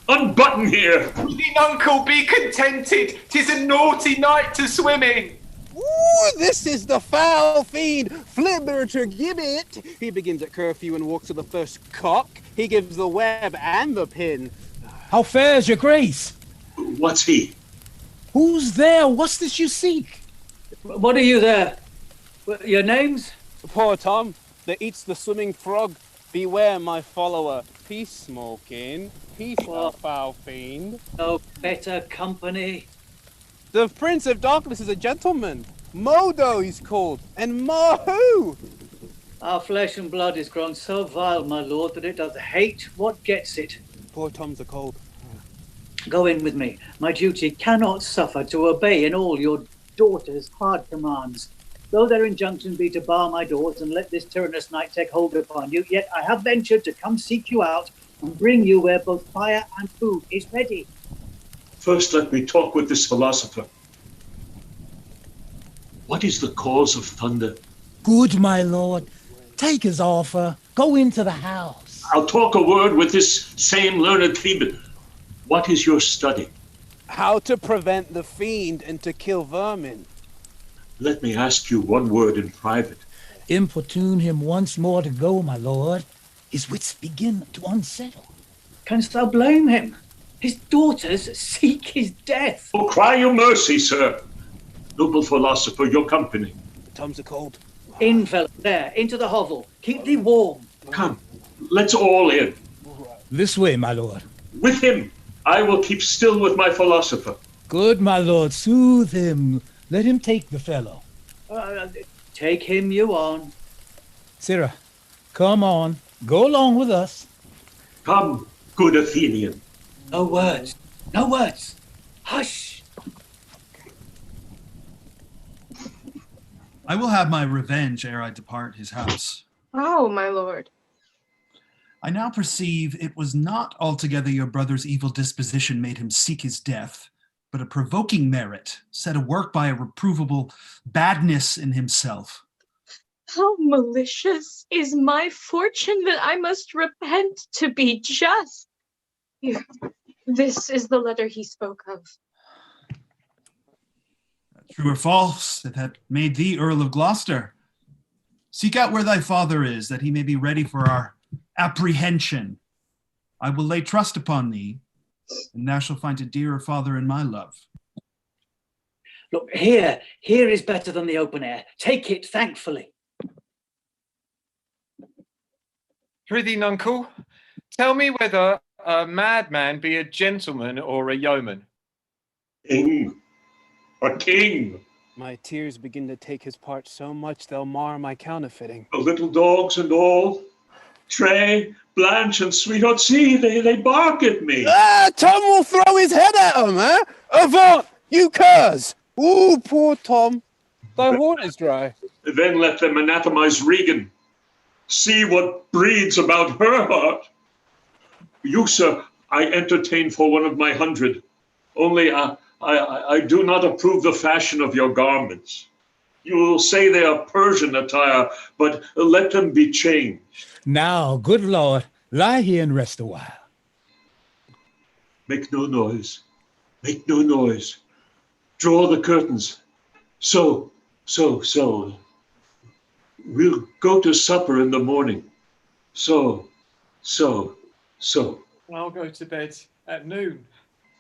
Unbutton here! King uncle, be contented. 'Tis a naughty night to swim in. Ooh, this is the foul fiend, Flibber to Gibbet. He begins at curfew and walks to the first cock. He gives the web and the pin. How fares your grace? What's he? Who's there? What's this you seek? What are you there? Your names? Poor Tom, that eats the swimming frog. Beware, my follower. Peace, smoking. Peace, thou foul fiend. No better company. The Prince of Darkness is a gentleman. Modo he's called, and Mahu. Our flesh and blood is grown so vile, my lord, that it doth hate what gets it. Poor Tom's a cold. Go in with me. My duty cannot suffer to obey in all your daughter's hard commands. Though their injunction be to bar my doors and let this tyrannous night take hold upon you, yet I have ventured to come seek you out and bring you where both fire and food is ready. First, let me talk with this philosopher. What is the cause of thunder? Good, my lord. Take his offer. Go into the house. I'll talk a word with this same learned Theban. What is your study? How to prevent the fiend and to kill vermin. Let me ask you one word in private. Importune him once more to go, my lord. His wits begin to unsettle. Canst thou blame him? His daughters seek his death. Oh, cry you mercy, sir. Noble philosopher, your company. Tom's a cold. In, fellow, there, into the hovel. Keep thee warm. Come, let's all in. This way, my lord. With him, I will keep still with my philosopher. Good, my lord, soothe him. Let him take the fellow. Take him you on. Sirrah, come on. Go along with us. Come, good Athenian. No words. No words. Hush. I will have my revenge ere I depart his house. Oh, my lord. I now perceive it was not altogether your brother's evil disposition made him seek his death, but a provoking merit, set a work by a reprovable badness in himself. How malicious is my fortune that I must repent to be just. Here, this is the letter he spoke of. True or false, it had made thee Earl of Gloucester. Seek out where thy father is, that he may be ready for our apprehension. I will lay trust upon thee, and thou shalt find a dearer father in my love. Look, here is better than the open air. Take it thankfully. Prithee, nuncle, tell me whether a madman be a gentleman or a yeoman. King. A king. My tears begin to take his part so much they'll mar my counterfeiting. The little dogs and all. Trey, Blanche, and sweetheart, see, they bark at me. Ah, Tom will throw his head at him, eh? Avaunt, you curs! Ooh, poor Tom. Thy horn is dry. Then let them anathemize Regan. See what breeds about her heart. You, sir, I entertain for one of my 100. Only I do not approve the fashion of your garments. You will say they are Persian attire, but let them be changed. Now, good lord, lie here and rest a while. Make no noise. Make no noise. Draw the curtains. So. We'll go to supper in the morning. So. I'll go to bed at noon.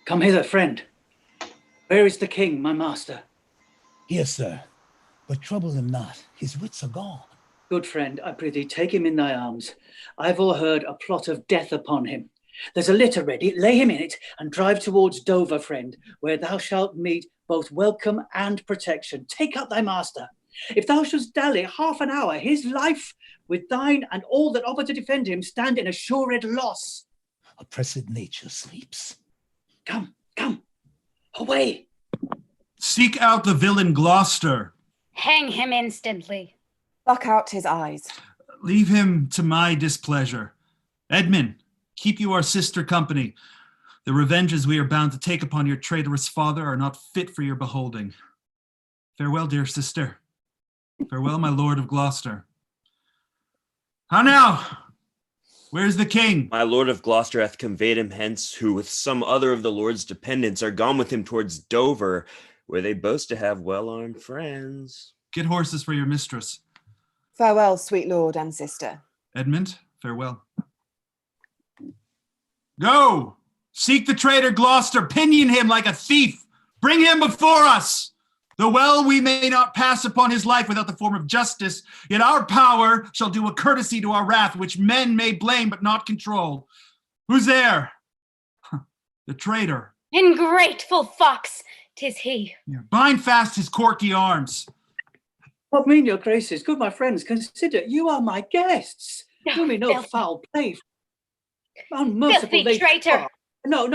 Come hither, friend. Where is the king, my master? Here, sir. But trouble him not. His wits are gone. Good friend, I prithee, take him in thy arms. I've o'erheard a plot of death upon him. There's a litter ready, lay him in it, and drive towards Dover, friend, where thou shalt meet both welcome and protection. Take up thy master. If thou shouldst dally half an hour, his life with thine and all that offer to defend him stand in assured loss. Oppressed nature sleeps. Come, away. Seek out the villain Gloucester. Hang him instantly. Pluck out his eyes. Leave him to my displeasure. Edmund, keep you our sister company. The revenges we are bound to take upon your traitorous father are not fit for your beholding. Farewell, dear sister. Farewell, my lord of Gloucester. How now? Where's the king? My lord of Gloucester hath conveyed him hence, who with some other of the lord's dependents are gone with him towards Dover, where they boast to have well-armed friends. Get horses for your mistress. Farewell, sweet lord and sister. Edmund, farewell. Go! Seek the traitor Gloucester, pinion him like a thief. Bring him before us. Though well we may not pass upon his life without the form of justice, yet our power shall do a courtesy to our wrath, which men may blame but not control. Who's there? The traitor. Ingrateful fox, 'tis he. Yeah. Bind fast his corky arms. What mean your graces? Good my friends, consider you are my guests. Do me no filthy. foul play. Unmerciful Filthy lady. traitor. No,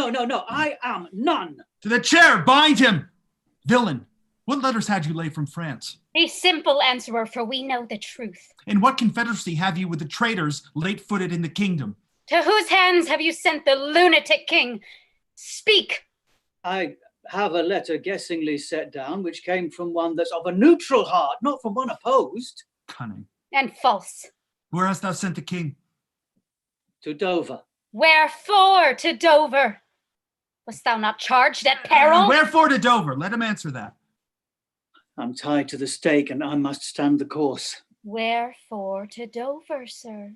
I am none. To the chair, bind him! Villain, what letters had you laid from France? A simple answerer, for we know the truth. In what confederacy have you with the traitors late-footed in the kingdom? To whose hands have you sent the lunatic king? Speak. I have a letter guessingly set down, which came from one that's of a neutral heart, not from one opposed. Cunning. And false. Where hast thou sent the king? To Dover. Wherefore to Dover? Wast thou not charged at peril? Wherefore to Dover? Let him answer that. I'm tied to the stake, and I must stand the course. Wherefore to Dover, sir?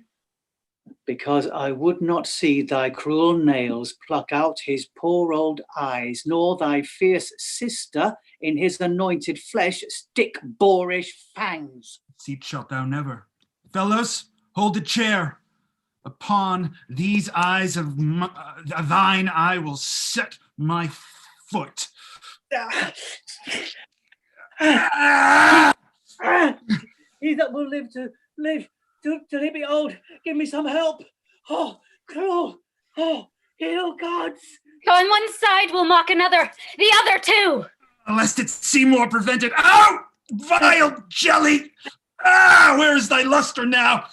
Because I would not see thy cruel nails pluck out his poor old eyes, nor thy fierce sister in his anointed flesh stick boorish fangs. Seat shalt thou never. Fellows, hold a chair. Upon these eyes of thine I will set my foot. He that will live till he be old, give me some help. Oh, cruel. Oh, heal gods. On one side will mock another, the other too. Lest it Seymour prevented. Oh, vile jelly! Ah, where is thy luster now?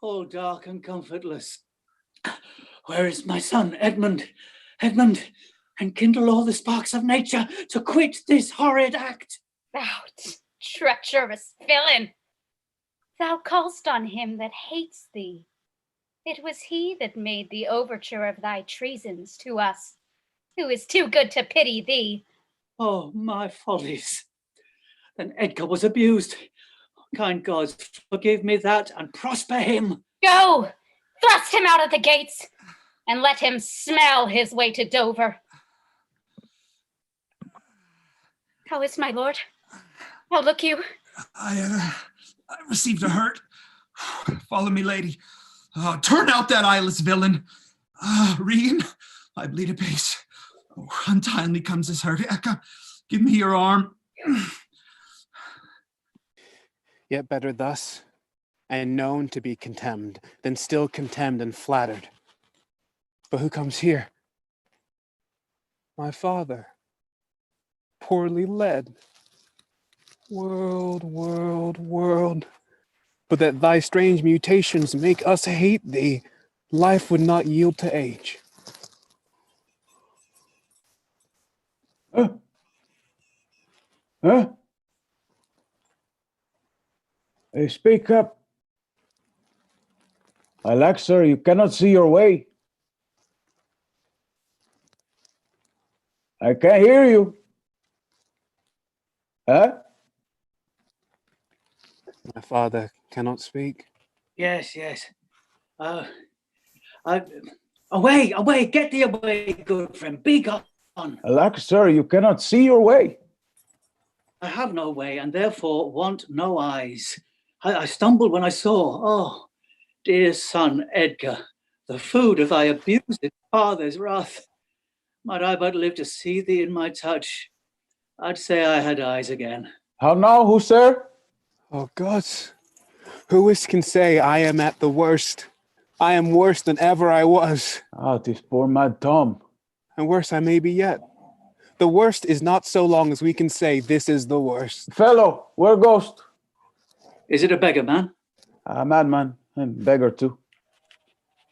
All dark and comfortless. Where is my son, Edmund? Edmund, enkindle all the sparks of nature to quit this horrid act. Thou treacherous villain! Thou call'st on him that hates thee. It was he that made the overture of thy treasons to us, who is too good to pity thee. Oh, my follies. Then Edgar was abused. Kind gods, forgive me that and prosper him. Go! Thrust him out of the gates, and let him smell his way to Dover. How is my lord? How look you? I received a hurt. Follow me, lady. Turn out that eyeless villain. Regan, I bleed apace. Oh, untimely comes this hurt. Give me your arm. Yet better thus, and known to be contemned, than still contemned and flattered. But who comes here? My father, poorly led. World, world, world. But that thy strange mutations make us hate thee, life would not yield to age. Huh? Hey, speak up. Alack, sir, you cannot see your way. I can't hear you. Huh? My father cannot speak. Yes, yes. Away, get thee away, good friend. Be gone. Alack, sir, you cannot see your way. I have no way, and therefore want no eyes. I stumbled when I saw, oh, dear son Edgar, the food of thy abused father's wrath. Might I but live to see thee in my touch, I'd say I had eyes again. How now, who, sir? Oh, gods, who is can say I am at the worst? I am worse than ever I was. Ah, 'tis poor mad Tom. And worse I may be yet. The worst is not so long as we can say this is the worst. Fellow, where goest? Is it a beggar man? A madman, and beggar too.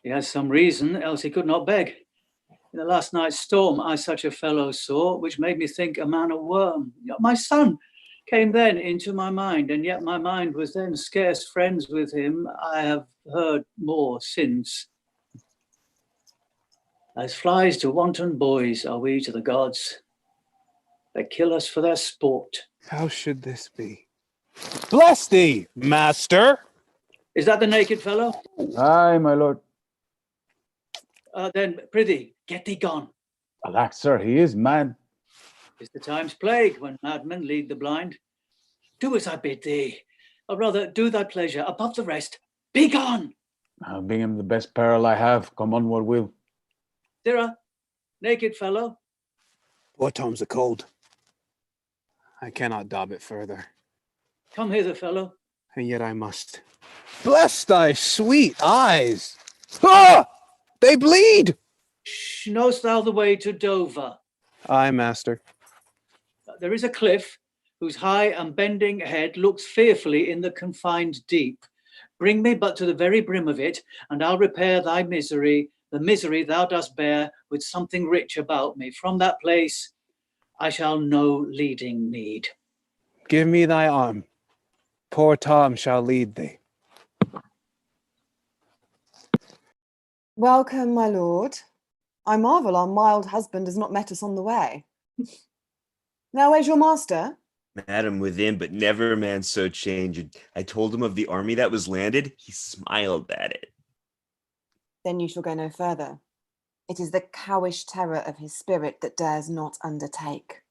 He has some reason, else he could not beg. In the last night's storm, I such a fellow saw, which made me think a man a worm. My son came then into my mind, and yet my mind was then scarce friends with him. I have heard more since. As flies to wanton boys are we to the gods. They kill us for their sport. How should this be? Bless thee, master! Is that the naked fellow? Aye, my lord. Then, prithee, get thee gone. Alack, sir, he is mad. 'Tis the time's plague when madmen lead the blind. Do as I bid thee, or rather do thy pleasure above the rest. Be gone! I'll bring him the best peril I have, come on what will. Sirrah, naked fellow. Poor Tom's a cold. I cannot daub it further. Come hither, fellow. And yet I must. Bless thy sweet eyes! Ah! They bleed! Knowst thou the way to Dover? Aye, master. There is a cliff whose high and bending head looks fearfully in the confined deep. Bring me but to the very brim of it, and I'll repair thy misery, the misery thou dost bear, with something rich about me. From that place I shall no leading need. Give me thy arm. Poor Tom shall lead thee. Welcome, my lord. I marvel our mild husband has not met us on the way. Now, where's your master? Madam within, but never man so changed. I told him of the army that was landed. He smiled at it. Then you shall go no further. It is the cowish terror of his spirit that dares not undertake.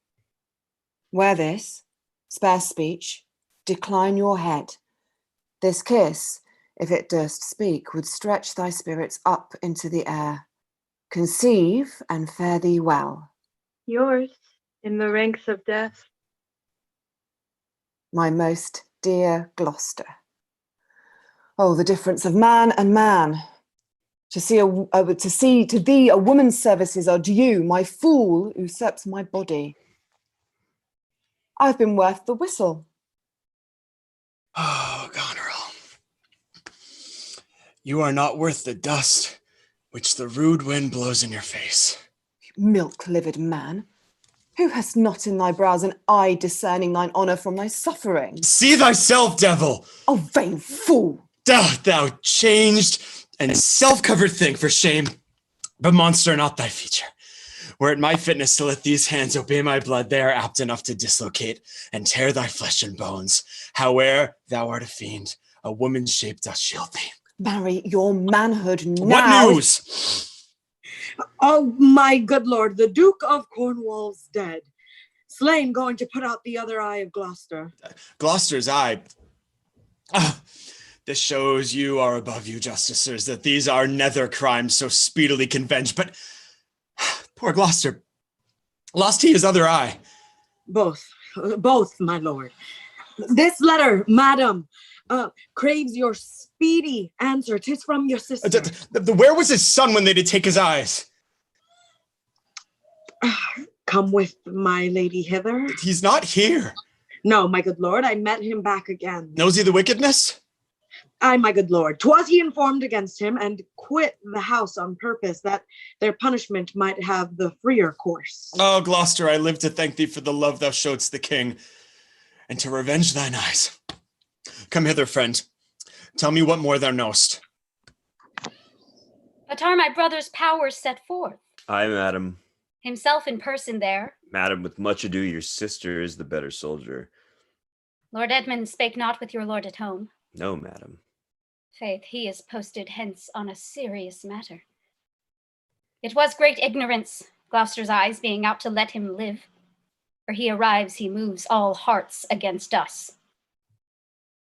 Wear this, spare speech, decline your head. This kiss, if it durst speak, would stretch thy spirits up into the air. Conceive and fare thee well. Yours, in the ranks of death. My most dear Gloucester. Oh, the difference of man and man. To thee a woman's services are due. My fool usurps my body. I've been worth the whistle. Oh, Goneril, you are not worth the dust which the rude wind blows in your face. Milk-livered man, who hast not in thy brows an eye discerning thine honour from thy suffering? See thyself, devil! Oh, vain fool! Thou changed and self-covered thing, for shame, but monster not thy feature. Were it my fitness to let these hands obey my blood, they are apt enough to dislocate and tear thy flesh and bones. Howe'er thou art a fiend, a woman's shape doth shield thee. Marry your manhood now. What news? Oh, my good lord, the Duke of Cornwall's dead. Slain going to put out the other eye of Gloucester. Gloucester's eye. This shows you are above you, justicers, that these are nether crimes so speedily convenged. But poor Gloucester, lost he his other eye? Both, my lord. This letter, madam, craves your speedy answer. 'Tis from your sister. Where was his son when they did take his eyes? Come with my lady hither. He's not here. No, my good lord, I met him back again. Knows he the wickedness? Aye, my good lord. 'Twas he informed against him and quit the house on purpose, that their punishment might have the freer course. Oh, Gloucester, I live to thank thee for the love thou showedst the king, and to revenge thine eyes. Come hither, friend. Tell me what more thou knowest. But are my brother's powers set forth? Aye, madam. Himself in person there? Madam, with much ado, your sister is the better soldier. Lord Edmund spake not with your lord at home. No, madam. Faith, he is posted hence on a serious matter. It was great ignorance, Gloucester's eyes being out to let him live. For he arrives, he moves all hearts against us.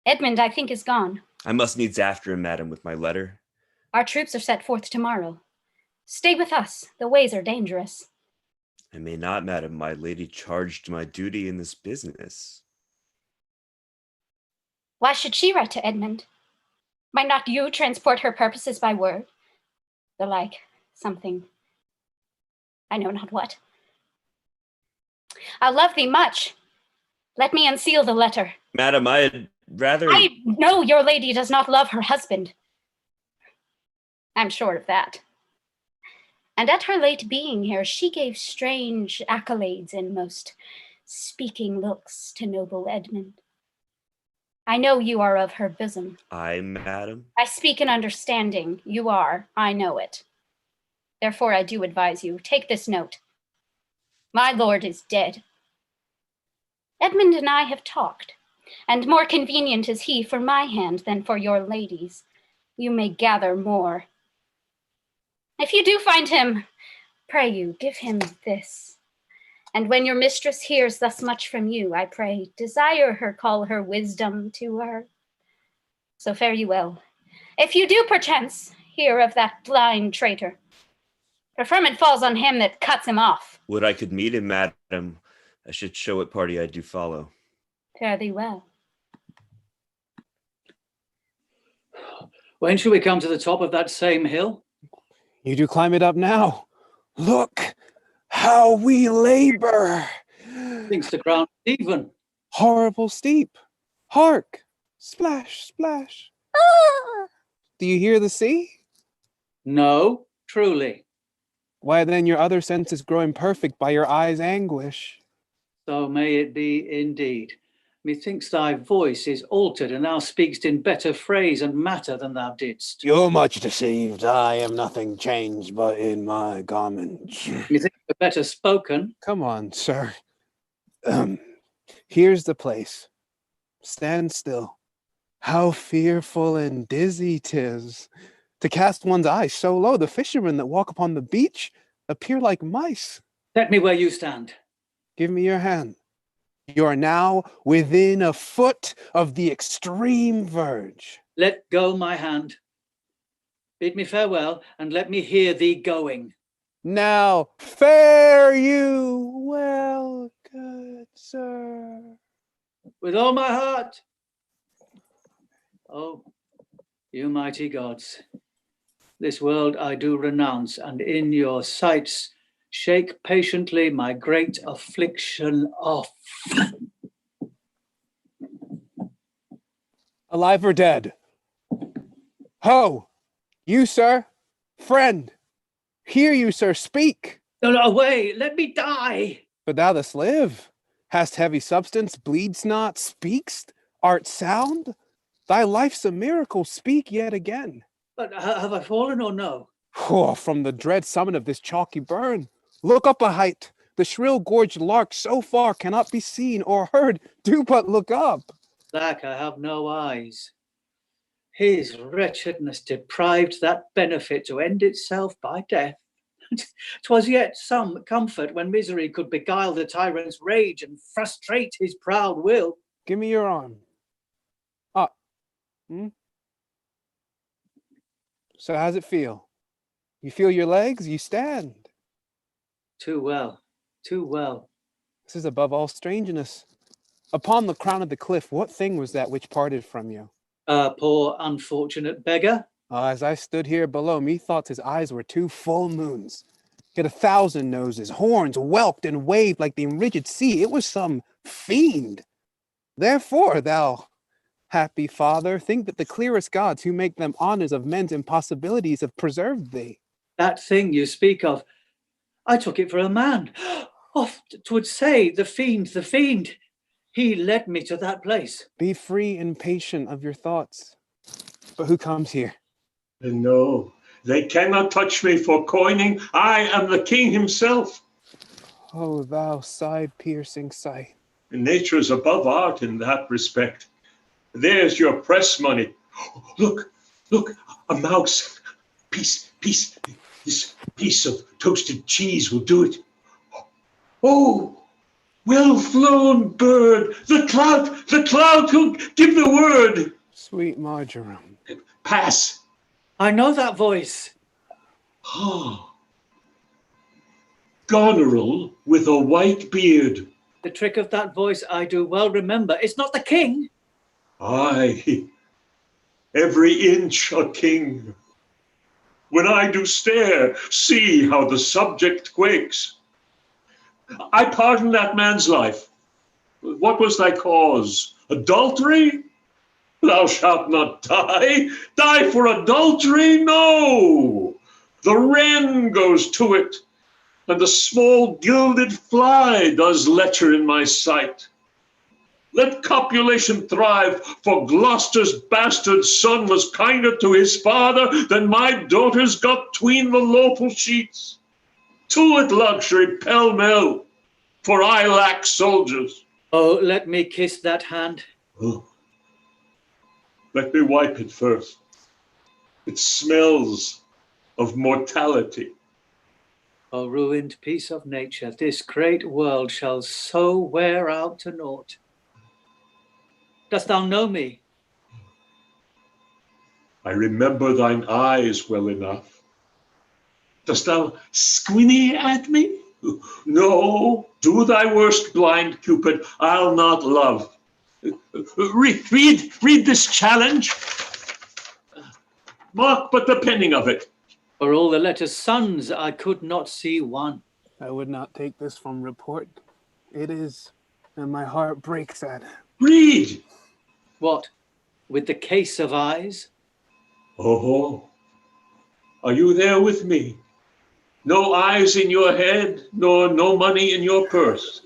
Edmund, I think, is gone. I must needs after him, madam, with my letter. Our troops are set forth tomorrow. Stay with us, the ways are dangerous. I may not, madam. My lady charged my duty in this business. Why should she write to Edmund? Might not you transport her purposes by word? The like, something, I know not what. I love thee much. Let me unseal the letter. Madam, I had rather... I know your lady does not love her husband. I'm sure of that. And at her late being here, she gave strange accolades in most speaking looks to noble Edmund. I know you are of her bosom. I, madam? I speak in understanding. You are, I know it. Therefore I do advise you, take this note. My lord is dead. Edmund and I have talked, and more convenient is he for my hand than for your lady's. You may gather more. If you do find him, pray you, give him this. And when your mistress hears thus much from you, I pray, desire her, call her wisdom to her. So fare you well. If you do perchance hear of that blind traitor, preferment falls on him that cuts him off. Would I could meet him, madam. I should show what party I do follow. Fare thee well. When shall we come to the top of that same hill? You do climb it up now. Look how we labor. Thinks the ground even. Horrible steep. Hark! Splash, splash. Ah! Do you hear the sea? No, truly. Why then your other sense is growing perfect by your eyes' anguish. So may it be indeed. Methinks thy voice is altered, and thou speakst in better phrase and matter than thou didst. You're much deceived. I am nothing changed but in my garments. Methinks the better spoken. Come on, sir. Here's the place. Stand still. How fearful and dizzy 'tis. To cast one's eyes so low, the fishermen that walk upon the beach appear like mice. Set me where you stand. Give me your hand. You are now within a foot of the extreme verge. Let go my hand. Bid me farewell, and let me hear thee going. Now fare you well, good sir. With all my heart. Oh, you mighty gods, this world I do renounce, and in your sights shake patiently my great affliction off. Alive or dead? Ho! You, sir? Friend! Hear you, sir, speak! No, no, away, let me die! But thou dost live, hast heavy substance, bleeds not, speakst, art sound? Thy life's a miracle, speak yet again. But have I fallen or no? Oh, from the dread summit of this chalky burn. Look up a height. The shrill gorged lark so far cannot be seen or heard. Do but look up. Lack I have no eyes. His wretchedness deprived that benefit to end itself by death. 'Twas yet some comfort when misery could beguile the tyrant's rage and frustrate his proud will. Give me your arm. Up. So how's it feel? You feel your legs? You stand. Too well, too well. This is above all strangeness. Upon the crown of the cliff, what thing was that which parted from you? A poor unfortunate beggar. As I stood here below, methought his eyes were two full moons. He had 1,000 noses, horns whelked and waved like the rigid sea. It was some fiend. Therefore, thou happy father, think that the clearest gods who make them honors of men's impossibilities have preserved thee. That thing you speak of, I took it for a man. Oft 'twould say, the fiend, the fiend. He led me to that place. Be free and patient of your thoughts. But who comes here? No, they cannot touch me for coining. I am the king himself. Oh, thou side-piercing sight. Nature's above art in that respect. There's your press money. Look, a mouse. Piece. This piece of toasted cheese will do it. Oh, well flown bird. The cloud will give the word. Sweet marjoram. Pass. I know that voice. Goneril with a white beard. The trick of that voice I do well remember. It's not the king. Aye, every inch a king. When I do stare, see how the subject quakes. I pardon that man's life. What was thy cause? Adultery? Thou shalt not die. Die for adultery? No. The wren goes to it, and the small gilded fly does lecher in my sight. Let copulation thrive, for Gloucester's bastard son was kinder to his father than my daughters got 'tween the lawful sheets. To it, luxury, pell-mell, for I lack soldiers. Oh, let me kiss that hand. Oh. Let me wipe it first. It smells of mortality. O ruined piece of nature, this great world shall so wear out to naught. Dost thou know me? I remember thine eyes well enough. Dost thou squinny at me? No, do thy worst, blind Cupid, I'll not love. Read this challenge. Mark but the penning of it. For all the letters' sons, I could not see one. I would not take this from report. It is, and my heart breaks at it. Read. What, with the case of eyes? Oh, are you there with me? No eyes in your head, nor no money in your purse.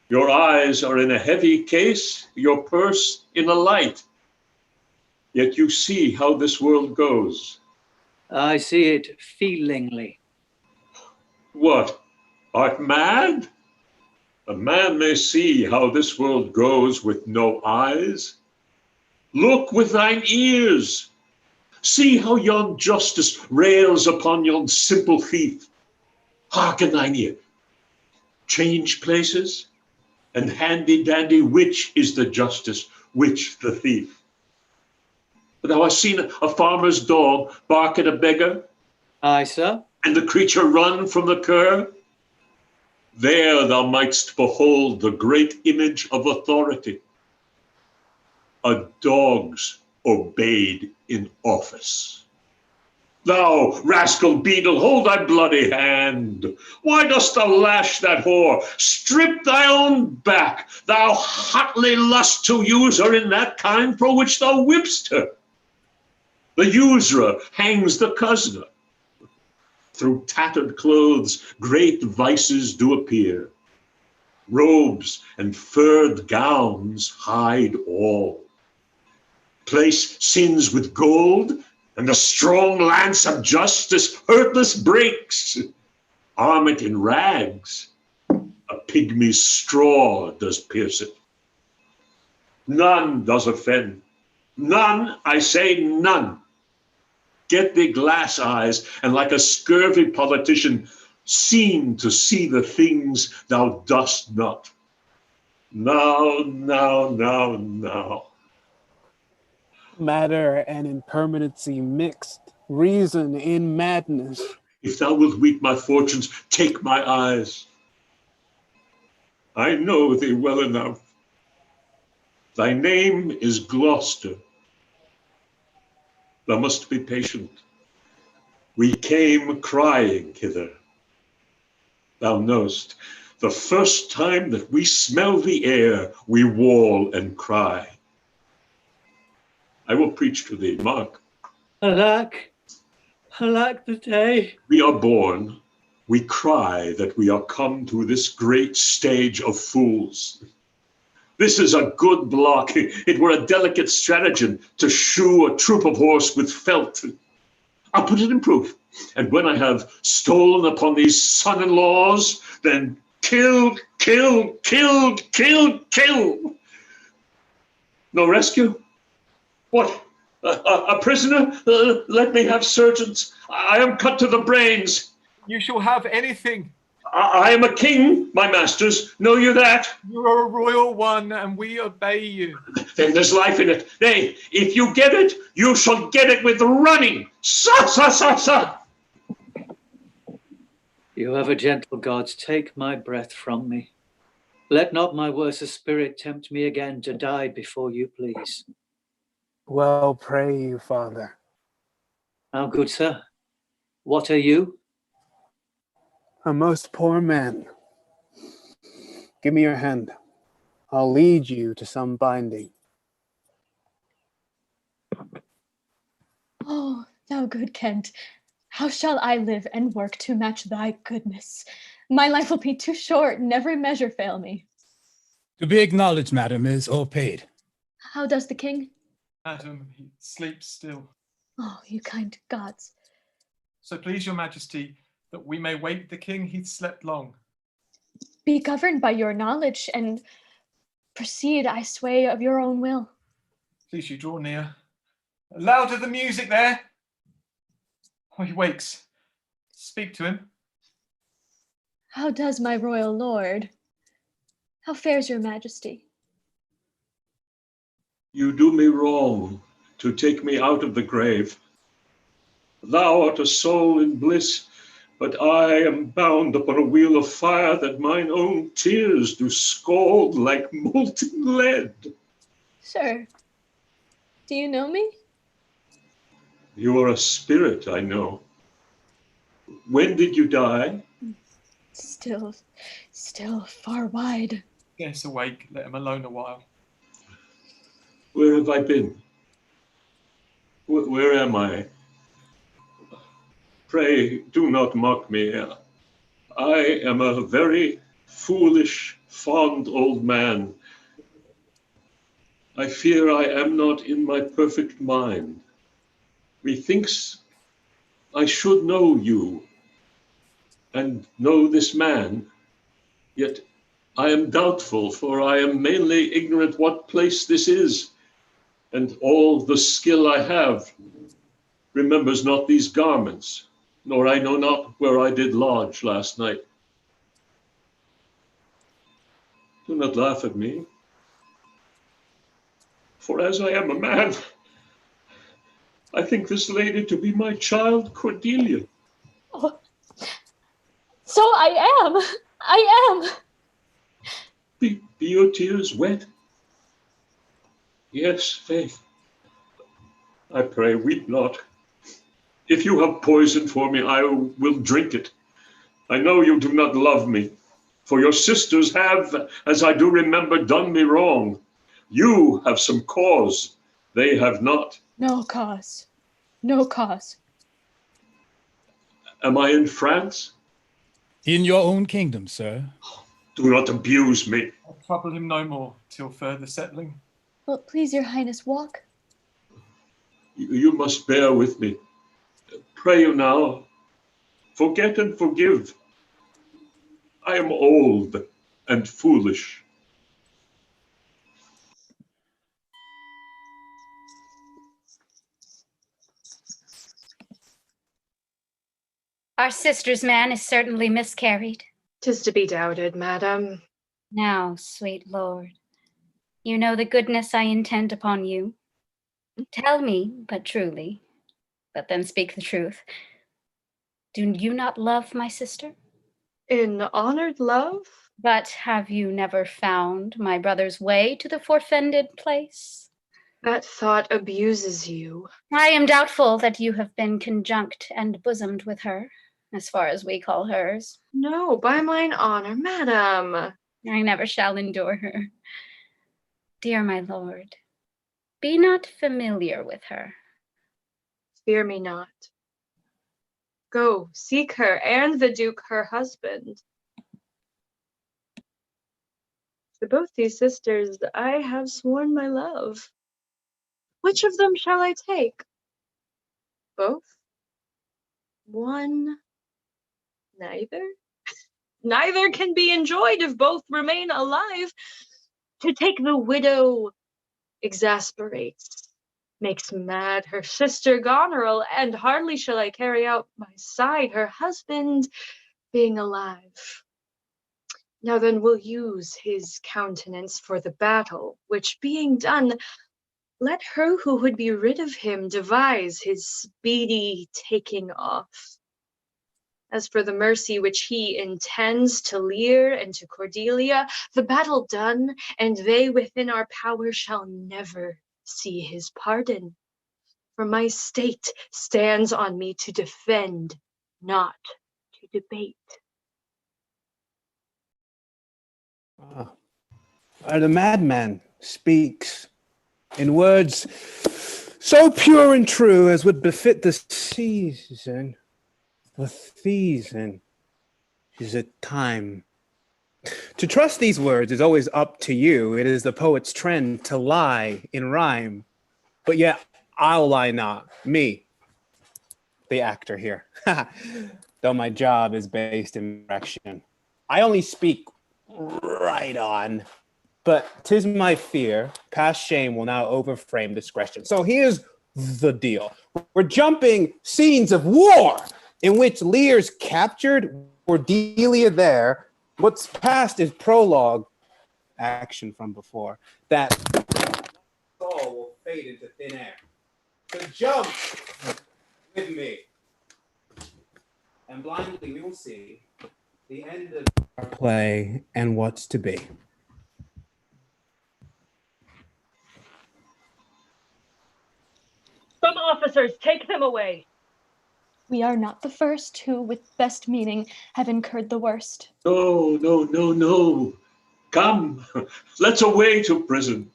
Your eyes are in a heavy case, your purse in a light. Yet you see how this world goes. I see it feelingly. What, art mad? A man may see how this world goes with no eyes. Look with thine ears. See how yon justice rails upon yon simple thief. Hearken thine ear. Change places, and handy-dandy, which is the justice, which the thief? Thou hast seen a farmer's dog bark at a beggar? Aye, sir. And the creature run from the cur? There thou mightst behold the great image of authority. A dog's obeyed in office. Thou rascal beadle, hold thy bloody hand. Why dost thou lash that whore? Strip thy own back. Thou hotly lust to use her in that kind for which thou whipst her. The usurer hangs the cozener. Through tattered clothes great vices do appear. Robes and furred gowns hide all. Place sins with gold, and the strong lance of justice hurtless breaks. Arm it in rags, a pygmy's straw does pierce it. None does offend. None, I say none. Get thee glass eyes, and like a scurvy politician, seem to see the things thou dost not. Now. Matter and impermanency mixed, reason in madness. If thou wilt weep my fortunes, take my eyes. I know thee well enough. Thy name is Gloucester. Thou must be patient. We came crying hither. Thou knowest, the first time that we smell the air, we wail and cry. I will preach to thee, mark. Alack the day. We are born, we cry that we are come to this great stage of fools. This is a good block. It were a delicate stratagem to shoe a troop of horse with felt. I'll put it in proof. And when I have stolen upon these son-in-laws, then kill Kill, kill, kill, kill. No rescue? What? A prisoner? Let me have surgeons. I am cut to the brains. You shall have anything. I am a king, my masters. Know you that? You are a royal one, and we obey you. Then there's life in it. Nay, if you get it, you shall get it with running. Sa, sa, sa, sa. You ever gentle gods, take my breath from me. Let not my worse spirit tempt me again to die before you please. Well, pray you, Father. How good, sir. What are you? A most poor man. Give me your hand. I'll lead you to some binding. Oh, thou good Kent, how shall I live and work to match thy goodness? My life will be too short, and every measure fail me. To be acknowledged, madam, is all paid. How does the king? Madam, he sleeps still. Oh, you kind gods. So please your majesty, that we may wake the king, he'd slept long. Be governed by your knowledge, and proceed, I sway, of your own will. Please you draw near. Louder the music there. Oh, he wakes. Speak to him. How does my royal lord? How fares your majesty? You do me wrong to take me out of the grave. Thou art a soul in bliss, but I am bound upon a wheel of fire that mine own tears do scald like molten lead. Sir, do you know me? You are a spirit, I know. When did you die? Still far wide. Guess awake, let him alone a while. Where have I been? Where am I? Pray do not mock me. I am a very foolish, fond old man. I fear I am not in my perfect mind. Methinks I should know you and know this man, yet I am doubtful, for I am mainly ignorant what place this is, and all the skill I have remembers not these garments, nor I know not where I did lodge last night. Do not laugh at me, for as I am a man, I think this lady to be my child Cordelia. Oh, so I am. Be your tears wet? Yes, faith. I pray, weep not. If you have poison for me, I will drink it. I know you do not love me, for your sisters have, as I do remember, done me wrong. You have some cause, they have not. No cause. No cause. Am I in France? In your own kingdom, sir. Do not abuse me. I'll trouble him no more till further settling. Will it please your highness walk? You must bear with me. Pray you now, forget and forgive. I am old and foolish. Our sister's man is certainly miscarried. 'Tis to be doubted, madam. Now, sweet lord, you know the goodness I intend upon you. Tell me, but truly, but then speak the truth. Do you not love my sister? In honored love? But have you never found my brother's way to the forfended place? That thought abuses you. I am doubtful that you have been conjunct and bosomed with her, as far as we call hers. No, by mine honor, madam. I never shall endure her. Dear my lord, be not familiar with her. Fear me not. Go, seek her, and the Duke her husband. To both these sisters I have sworn my love. Which of them shall I take? Both? One? Neither? neither can be enjoyed if both remain alive. To take the widow exasperates, makes mad her sister Goneril, and hardly shall I carry out my side, her husband being alive. Now then we'll use his countenance for the battle, which being done, let her who would be rid of him devise his speedy taking off. As for the mercy which he intends to Lear and to Cordelia, the battle done, and they within our power shall never see his pardon. For my state stands on me to defend, not to debate. The madman speaks in words so pure and true as would befit the season. The season is a time. To trust these words is always up to you. It is the poet's trend to lie in rhyme. But yet, I'll lie not. Me, the actor here. Though my job is based in direction. I only speak right on. But 'tis my fear, past shame will now overframe discretion. So here's the deal. We're jumping scenes of war in which Lear's captured, Cordelia there. What's past is prologue, action from before. That soul will fade into thin air. So jump with me. And blindly we will see the end of our play and what's to be. Some officers, take them away. We are not the first who, with best meaning, have incurred the worst. No, no, no, no. Come, let's away to prison.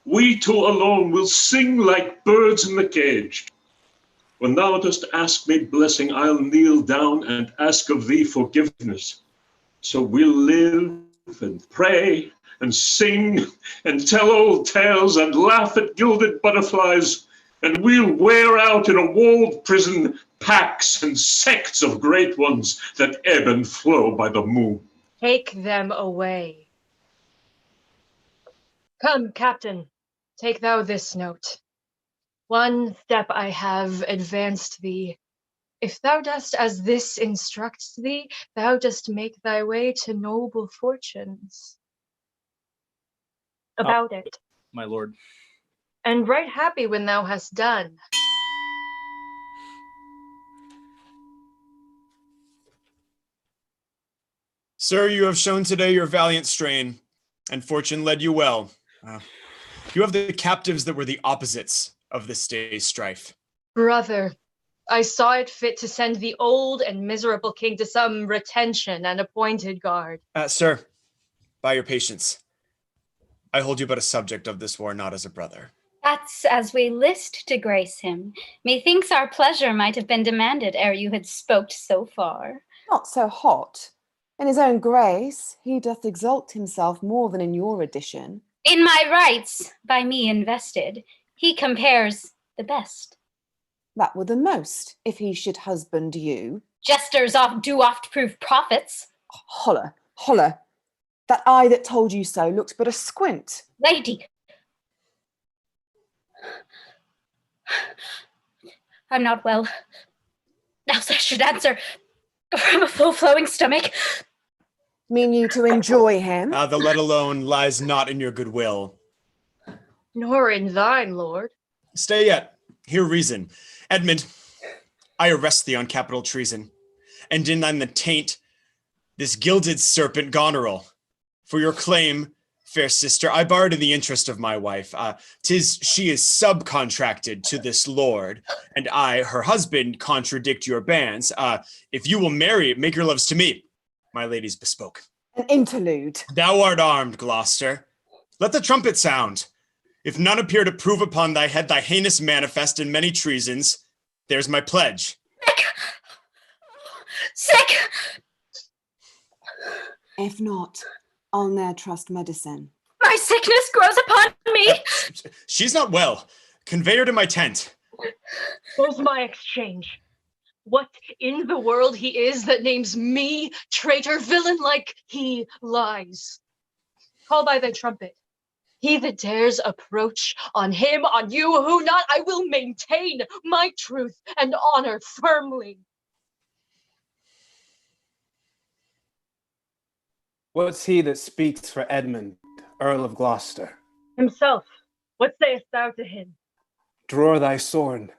We two alone will sing like birds in the cage. When thou dost ask me blessing, I'll kneel down and ask of thee forgiveness. So we'll live and pray and sing and tell old tales and laugh at gilded butterflies, and we'll wear out in a walled prison packs and sects of great ones that ebb and flow by the moon. Take them away. Come, Captain, take thou this note. One step I have advanced thee. If thou dost as this instructs thee, thou dost make thy way to noble fortunes. About it. My lord. And right happy when thou hast done. Sir, you have shown today your valiant strain, and fortune led you well. You have the captives that were the opposites of this day's strife. Brother, I saw it fit to send the old and miserable king to some retention and appointed guard. Sir, by your patience, I hold you but a subject of this war, not as a brother. That's as we list to grace him. Methinks our pleasure might have been demanded ere you had spoked so far. Not so hot. In his own grace, he doth exalt himself more than in your edition. In my rights, by me invested, he compares the best. That were the most, if he should husband you. Jesters do oft prove prophets. Holler, holler. That eye that told you so looked but a squint. Lady, I'm not well. Else I should answer from a full-flowing stomach. Mean you to enjoy him? The let alone lies not in your goodwill. Nor in thine, lord. Stay yet, hear reason. Edmund, I arrest thee on capital treason, and in thine the taint this gilded serpent Goneril. For your claim, fair sister, I barred in the interest of my wife. She is subcontracted to this lord, and I, her husband, contradict your bans. If you will marry, make your loves to me. My ladies bespoke. An interlude. Thou art armed, Gloucester. Let the trumpet sound. If none appear to prove upon thy head thy heinous manifest and many treasons, there's my pledge. Sick! If not, I'll ne'er trust medicine. My sickness grows upon me. She's not well. Convey her to my tent. There's my exchange. what in the world he is that names me traitor, villain, like he lies. Call by thy trumpet. He that dares approach, on him, on you, who not, I will maintain my truth and honor firmly. What's he that speaks for Edmund, Earl of Gloucester? Himself, what sayest thou to him? Draw thy sword,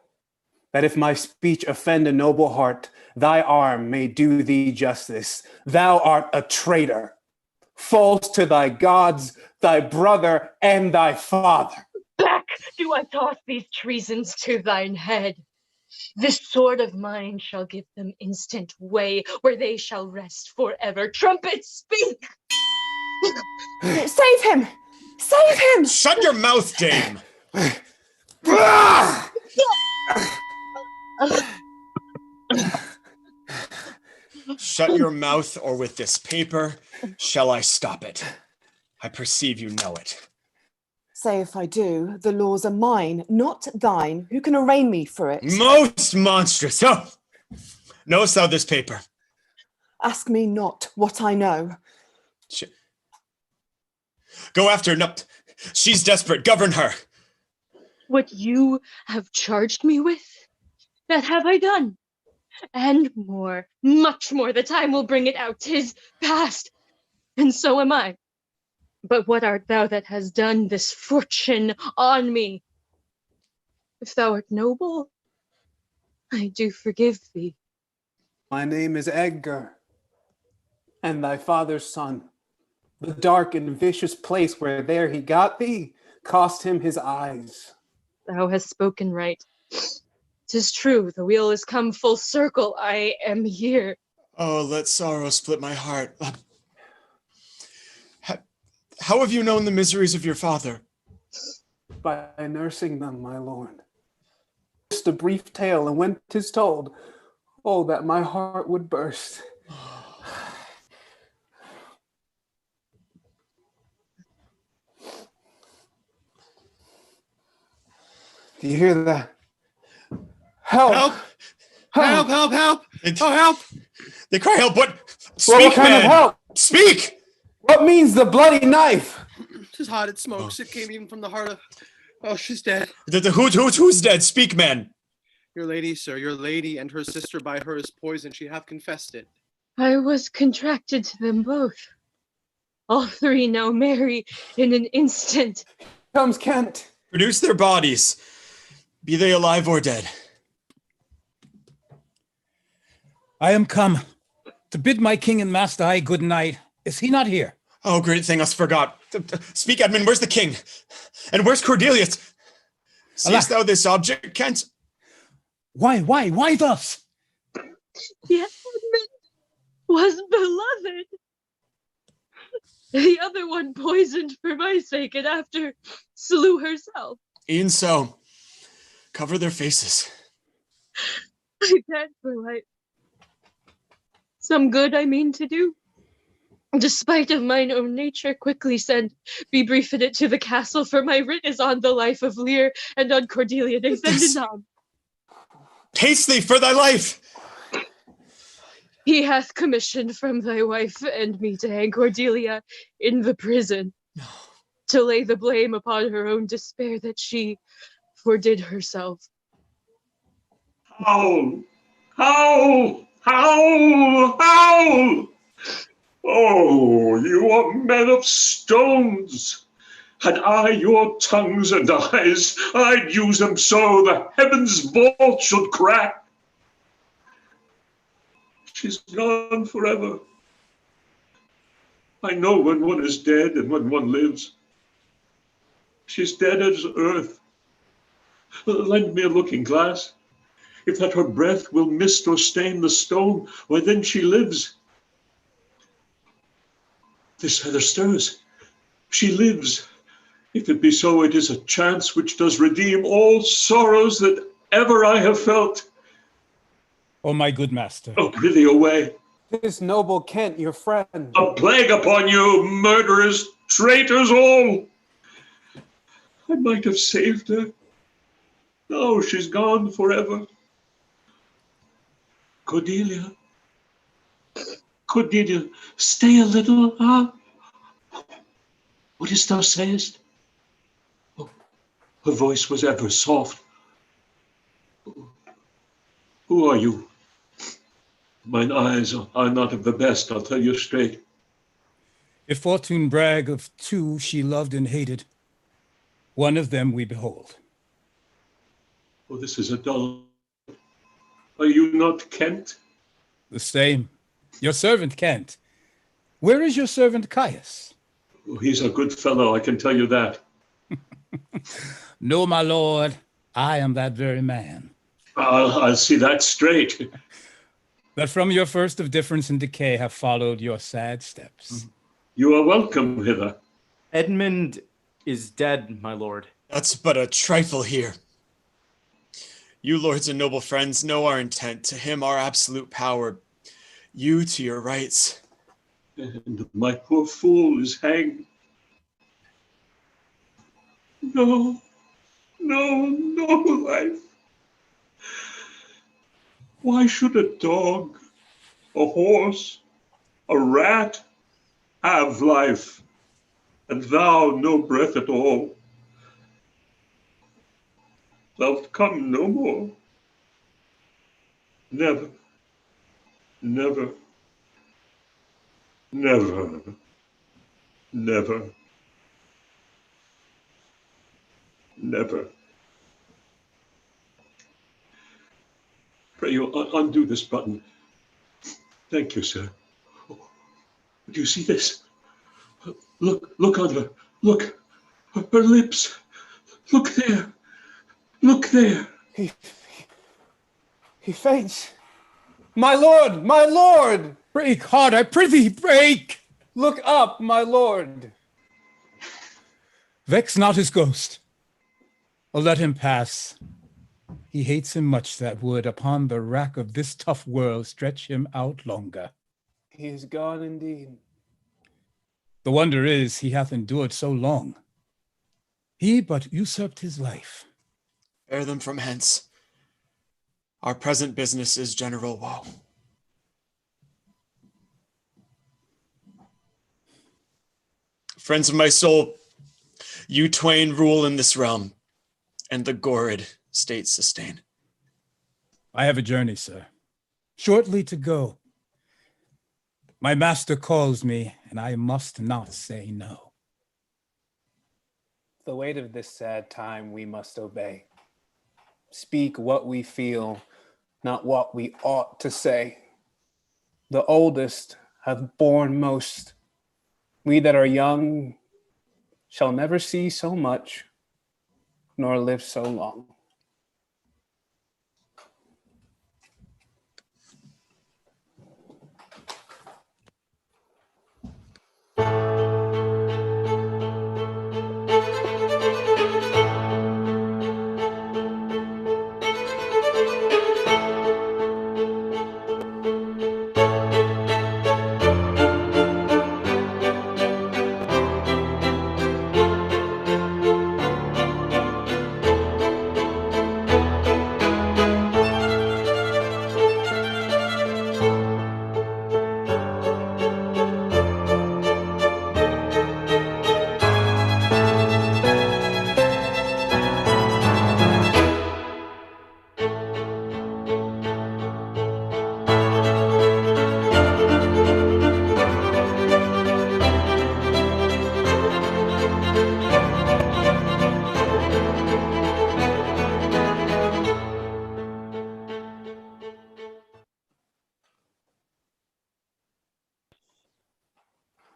that if my speech offend a noble heart, thy arm may do thee justice. Thou art a traitor, false to thy gods, thy brother, and thy father. Back do I toss these treasons to thine head. This sword of mine shall give them instant way, where they shall rest forever. Trumpet, speak! Save him! Save him! Shut your mouth, dame! Shut your mouth, or with this paper shall I stop it. I perceive you know it. Say if I do, the laws are mine, not thine. Who can arraign me for it? Most monstrous! Oh! Knowest thou this paper? Ask me not what I know. Go after her. No, she's desperate. Govern her. What you have charged me with, that have I done. And more, much more, the time will bring it out. 'Tis past, and so am I. But what art thou that has done this fortune on me? If thou art noble, I do forgive thee. My name is Edgar, and thy father's son. The dark and vicious place where there he got thee cost him his eyes. Thou hast spoken right. 'Tis true, the wheel is come full circle. I am here. Oh, let sorrow split my heart. How have you known the miseries of your father? By nursing them, my lord. Just a brief tale, and when 'tis told, oh, that my heart would burst. Do you hear that? Help! Help! Help! Help! Help! Oh, help! They cry help. What? Well, Speak, what kind man! of help? Speak! What means the bloody knife? Tis hot, it smokes. It came even from the heart of... Oh, she's dead. Who's dead? Speak, man. Your lady, sir, your lady, and her sister by her is poisoned. She hath confessed it. I was contracted to them both. All three now marry in an instant. Comes Kent. Produce their bodies, be they alive or dead. I am come to bid my king and master I good night. Is he not here? Oh, great thing us forgot. Speak, Edmund, where's the king? And where's Cordelia? Seest thou this object, Kent? Why thus? Yes, Edmund was beloved. The other one poisoned for my sake and after slew herself. E'en so. Cover their faces. I can't for life. Some good I mean to do. Despite of mine own nature, quickly send, be briefed it to the castle, for my writ is on the life of Lear and on Cordelia. They send it on. Haste thee for thy life! He hath commissioned from thy wife and me to hang Cordelia in the prison, to lay the blame upon her own despair that she fordid herself. Howl! Howl! Howl! Howl! Oh, you are men of stones. Had I your tongues and eyes, I'd use them so the heavens' vault should crack. She's gone forever. I know when one is dead and when one lives. She's dead as earth. Lend me a looking glass. If that her breath will mist or stain the stone, why then she lives. This feather stirs. She lives. If it be so, it is a chance which does redeem all sorrows that ever I have felt. Oh, my good master. Oh, prithee away. This noble Kent, your friend. A plague upon you, murderers, traitors all. I might have saved her. No, she's gone forever. Cordelia. Cordelia, stay a little, huh? What is thou sayest? Oh, her voice was ever soft. Who are you? Mine eyes are not of the best, I'll tell you straight. If fortune brag of two she loved and hated, one of them we behold. Oh, this is a dull. Are you not Kent? The same. Your servant Kent. Where is your servant Caius? Oh, he's a good fellow, I can tell you that. No, my lord, I am that very man. I'll see that straight. That from your first of difference and decay have followed your sad steps. You are welcome hither. Edmund is dead, my lord. That's but a trifle here. You lords and noble friends know our intent, to him our absolute power, you to your rights. And my poor fool is hanged. No, life. Why should a dog, a horse, a rat have life, and thou no breath at all? Thou'lt come no more. Never, never, never, never, never. Pray you undo this button. Thank you, sir. Oh, do you see this? Look on her. Look. Her lips. Look there. Look there. He faints. My lord! My lord! Break, heart, I prithee, break! Look up, my lord. Vex not his ghost. Oh, let him pass. He hates him much that would, upon the rack of this tough world, stretch him out longer. He is gone indeed. The wonder is, he hath endured so long. He but usurped his life. Bear them from hence. Our present business is general woe. Friends of my soul, you twain rule in this realm, and the gorid state sustain. I have a journey, sir. Shortly to go. My master calls me, and I must not say no. The weight of this sad time we must obey. Speak what we feel, not what we ought to say. The oldest have borne most. We that are young shall never see so much, nor live so long.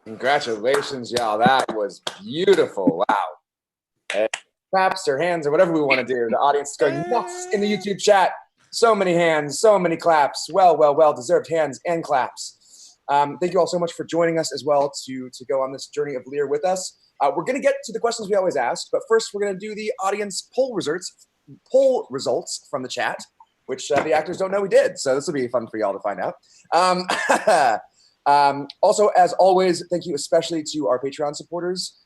Congratulations, y'all. That was beautiful. Wow. And claps or hands or whatever we want to do. The audience is going nuts in the YouTube chat. So many hands, so many claps. Well deserved hands and claps. Thank you all so much for joining us as well to go on this journey of Lear with us. We're going to get to the questions we always ask, but first we're going to do the audience poll results from the chat, which the actors don't know we did. So this will be fun for y'all to find out. Also, as always, thank you especially to our Patreon supporters.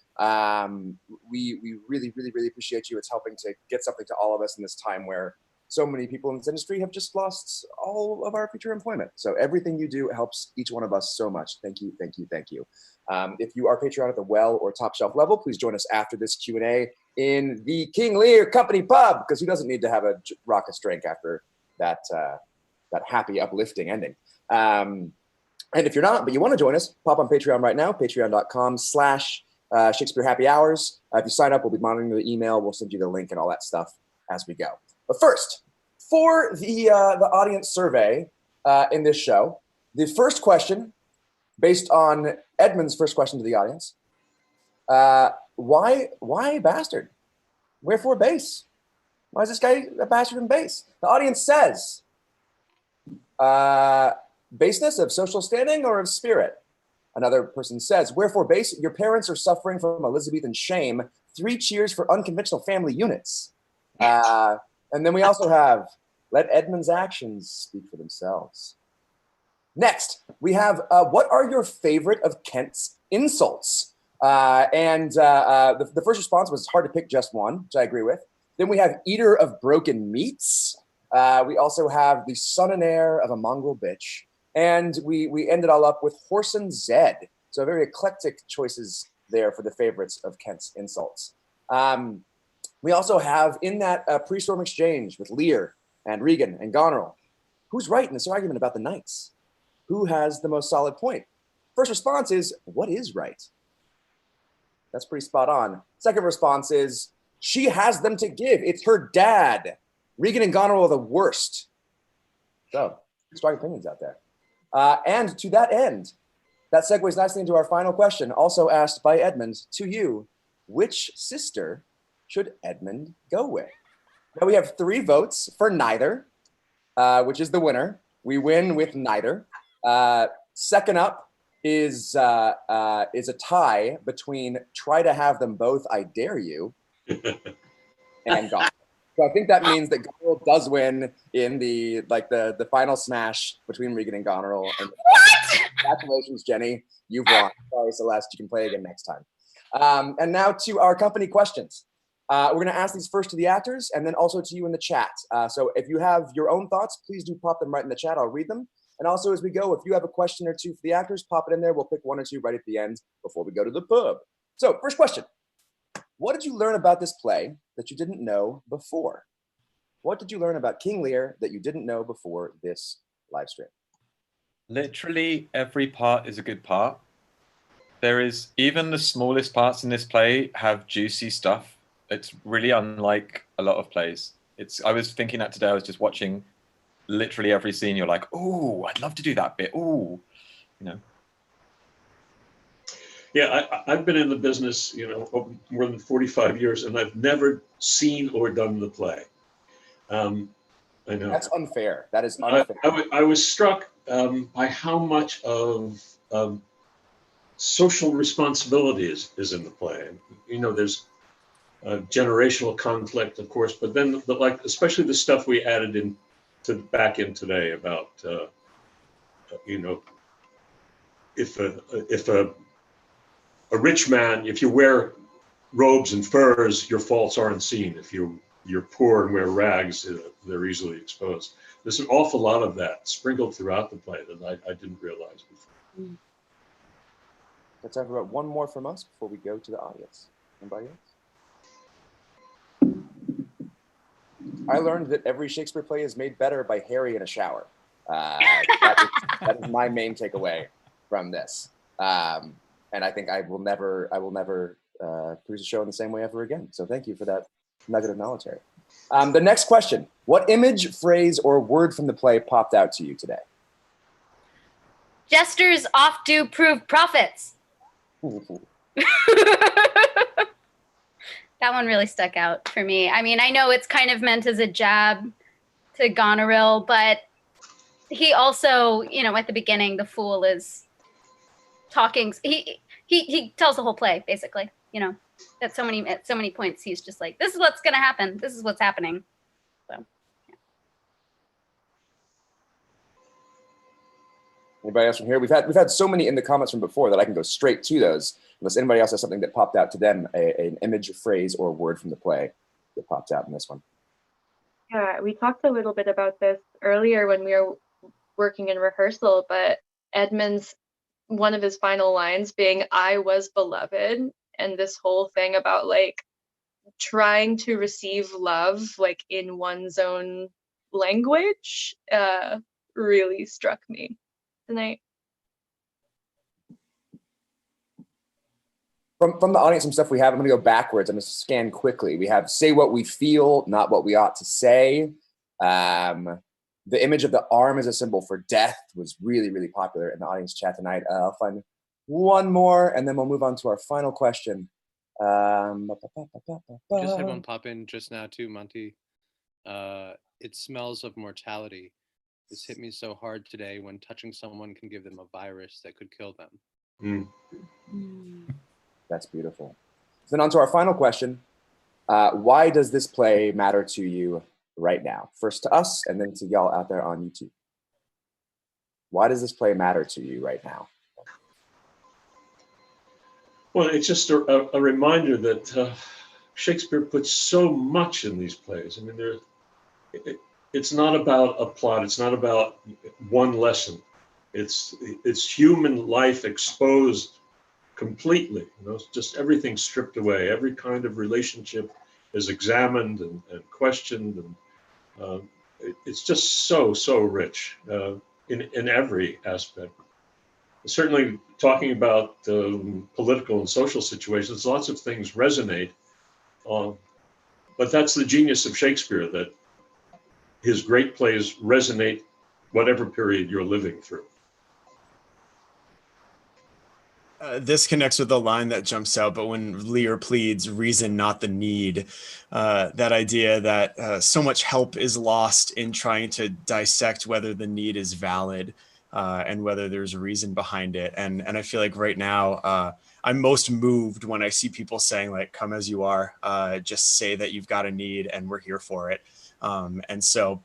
We really appreciate you. It's helping to get something to all of us in this time where so many people in this industry have just lost all of our future employment. So everything you do helps each one of us so much. Thank you, thank you, thank you. If you are Patreon at the well or top shelf level, please join us after this Q&A in the King Lear Company pub, because who doesn't need to have a raucous drink after that happy, uplifting ending. And if you're not, but you want to join us, pop on Patreon right now, patreon.com/Shakespeare Happy Hours. If you sign up, we'll be monitoring the email. We'll send you the link and all that stuff as we go. But first, for the audience survey in this show, the first question, based on Edmund's first question to the audience, why bastard? Wherefore base? Why is this guy a bastard in base? The audience says, baseness of social standing or of spirit? Another person says, wherefore base? Your parents are suffering from Elizabethan shame. 3 cheers for unconventional family units. And then we also have, let Edmund's actions speak for themselves. Next, we have, what are your favorite of Kent's insults? The first response was hard to pick just one, which I agree with. Then we have eater of broken meats. We also have the son and heir of a mongrel bitch. And we ended all up with Whoreson Zed. So very eclectic choices there for the favorites of Kent's insults. We also have in that pre-storm exchange with Lear and Regan and Goneril, who's right in this argument about the knights? Who has the most solid point? First response is, what is right? That's pretty spot on. Second response is, she has them to give. It's her dad. Regan and Goneril are the worst. So, strong opinions out there. And to that end, that segues nicely into our final question, also asked by Edmund to you. Which sister should Edmund go with? Now we have 3 votes for neither, which is the winner. We win with neither. Second up is a tie between try to have them both, I dare you, and Goneril. So I think that means that Goneril does win in the final smash between Regan and Goneril. And what? Congratulations, Jenny. You've won. Sorry, Celeste. You can play again next time. And now to our company questions. We're going to ask these first to the actors and then also to you in the chat. So if you have your own thoughts, please do pop them right in the chat. I'll read them. And also as we go, if you have a question or two for the actors, pop it in there. We'll pick 1 or 2 right at the end before we go to the pub. So first question. What did you learn about this play that you didn't know before? What did you learn about King Lear that you didn't know before this live stream? Literally every part is a good part. There is, even the smallest parts in this play have juicy stuff. It's really unlike a lot of plays. I was thinking that today. I was just watching literally every scene. You're like, oh, I'd love to do that bit. Oh, you know. Yeah, I've been in the business, more than 45 years, and I've never seen or done the play. I know. That's unfair. That is unfair. I was struck by how much of social responsibility is in the play. There's generational conflict, of course, but then especially the stuff we added back in today about if a rich man, if you wear robes and furs, your faults aren't seen. If you're poor and wear rags, they're easily exposed. There's an awful lot of that sprinkled throughout the play that I didn't realize before. Let's have about 1 more from us before we go to the audience. Anybody else? I learned that every Shakespeare play is made better by Harry in a shower. That is my main takeaway from this. And I think I will never produce a show in the same way ever again. So thank you for that nugget of knowledge, Harry. The next question: what image, phrase, or word from the play popped out to you today? Jesters oft do prove prophets. That one really stuck out for me. I mean, I know it's kind of meant as a jab to Goneril, but he also, at the beginning, the fool is talking. He tells the whole play, basically. At so many points, he's just like, this is what's going to happen. This is what's happening. So, yeah. Anybody else from here? We've had so many in the comments from before that I can go straight to those. Unless anybody else has something that popped out to them, an image, phrase, or word from the play that popped out in this one. Yeah, we talked a little bit about this earlier when we were working in rehearsal, but Edmund's one of his final lines being "I was beloved," and this whole thing about like trying to receive love like in one's own language really struck me tonight. From the audience, some stuff we have. I'm going to go backwards. I'm going to scan quickly. We have "say what we feel, not what we ought to say." The image of the arm as a symbol for death was really, really popular in the audience chat tonight. I'll find one more, and then we'll move on to our final question. I just had one pop in just now too, Monty. It smells of mortality. This hit me so hard today. When touching someone can give them a virus that could kill them. That's beautiful. So then on to our final question. Why does this play matter to you right now? First to us, and then to y'all out there on YouTube. Why does this play matter to you right now? Well, it's just a reminder that Shakespeare puts so much in these plays. I mean, it's not about a plot. It's not about one lesson. It's human life exposed completely. You know, just everything stripped away. Every kind of relationship is examined and questioned, and it's just so rich in every aspect. Certainly, talking about political and social situations, lots of things resonate. But that's the genius of Shakespeare, that his great plays resonate whatever period you're living through. This connects with a line that jumps out, but when Lear pleads reason, not the need, that idea that so much help is lost in trying to dissect whether the need is valid and whether there's a reason behind it. And I feel like right now, I'm most moved when I see people saying like, come as you are, just say that you've got a need and we're here for it. And so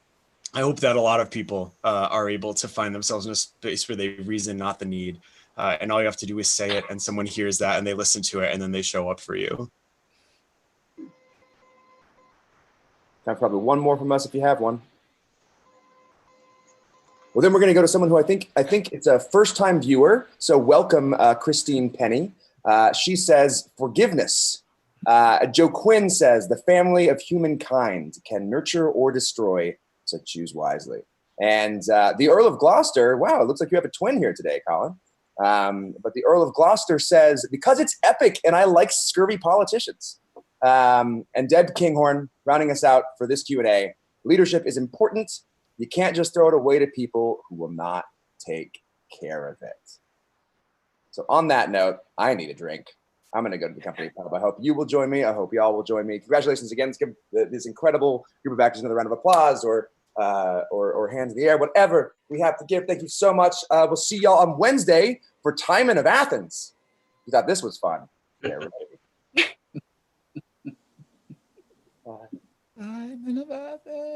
I hope that a lot of people are able to find themselves in a space where they reason, not the need. And all you have to do is say it, and someone hears that and they listen to it, and then they show up for you. Time for probably one more from us if you have one. Well, then we're going to go to someone who I think it's a first-time viewer. So welcome, Christine Penny. She says, forgiveness. Joe Quinn says, the family of humankind can nurture or destroy, so choose wisely. And the Earl of Gloucester, wow, it looks like you have a twin here today, Colin. But the Earl of Gloucester says, because it's epic and I like scurvy politicians. And Deb Kinghorn, rounding us out for this Q&A, leadership is important. You can't just throw it away to people who will not take care of it. So on that note, I need a drink. I'm going to go to the company pub. I hope you will join me. I hope y'all will join me. Congratulations again. Let's give this incredible group of actors another round of applause or hands in the air, whatever we have to give. Thank you so much. We'll see y'all on Wednesday for Timon of Athens. You thought this was fun. Yeah, Timon of Athens.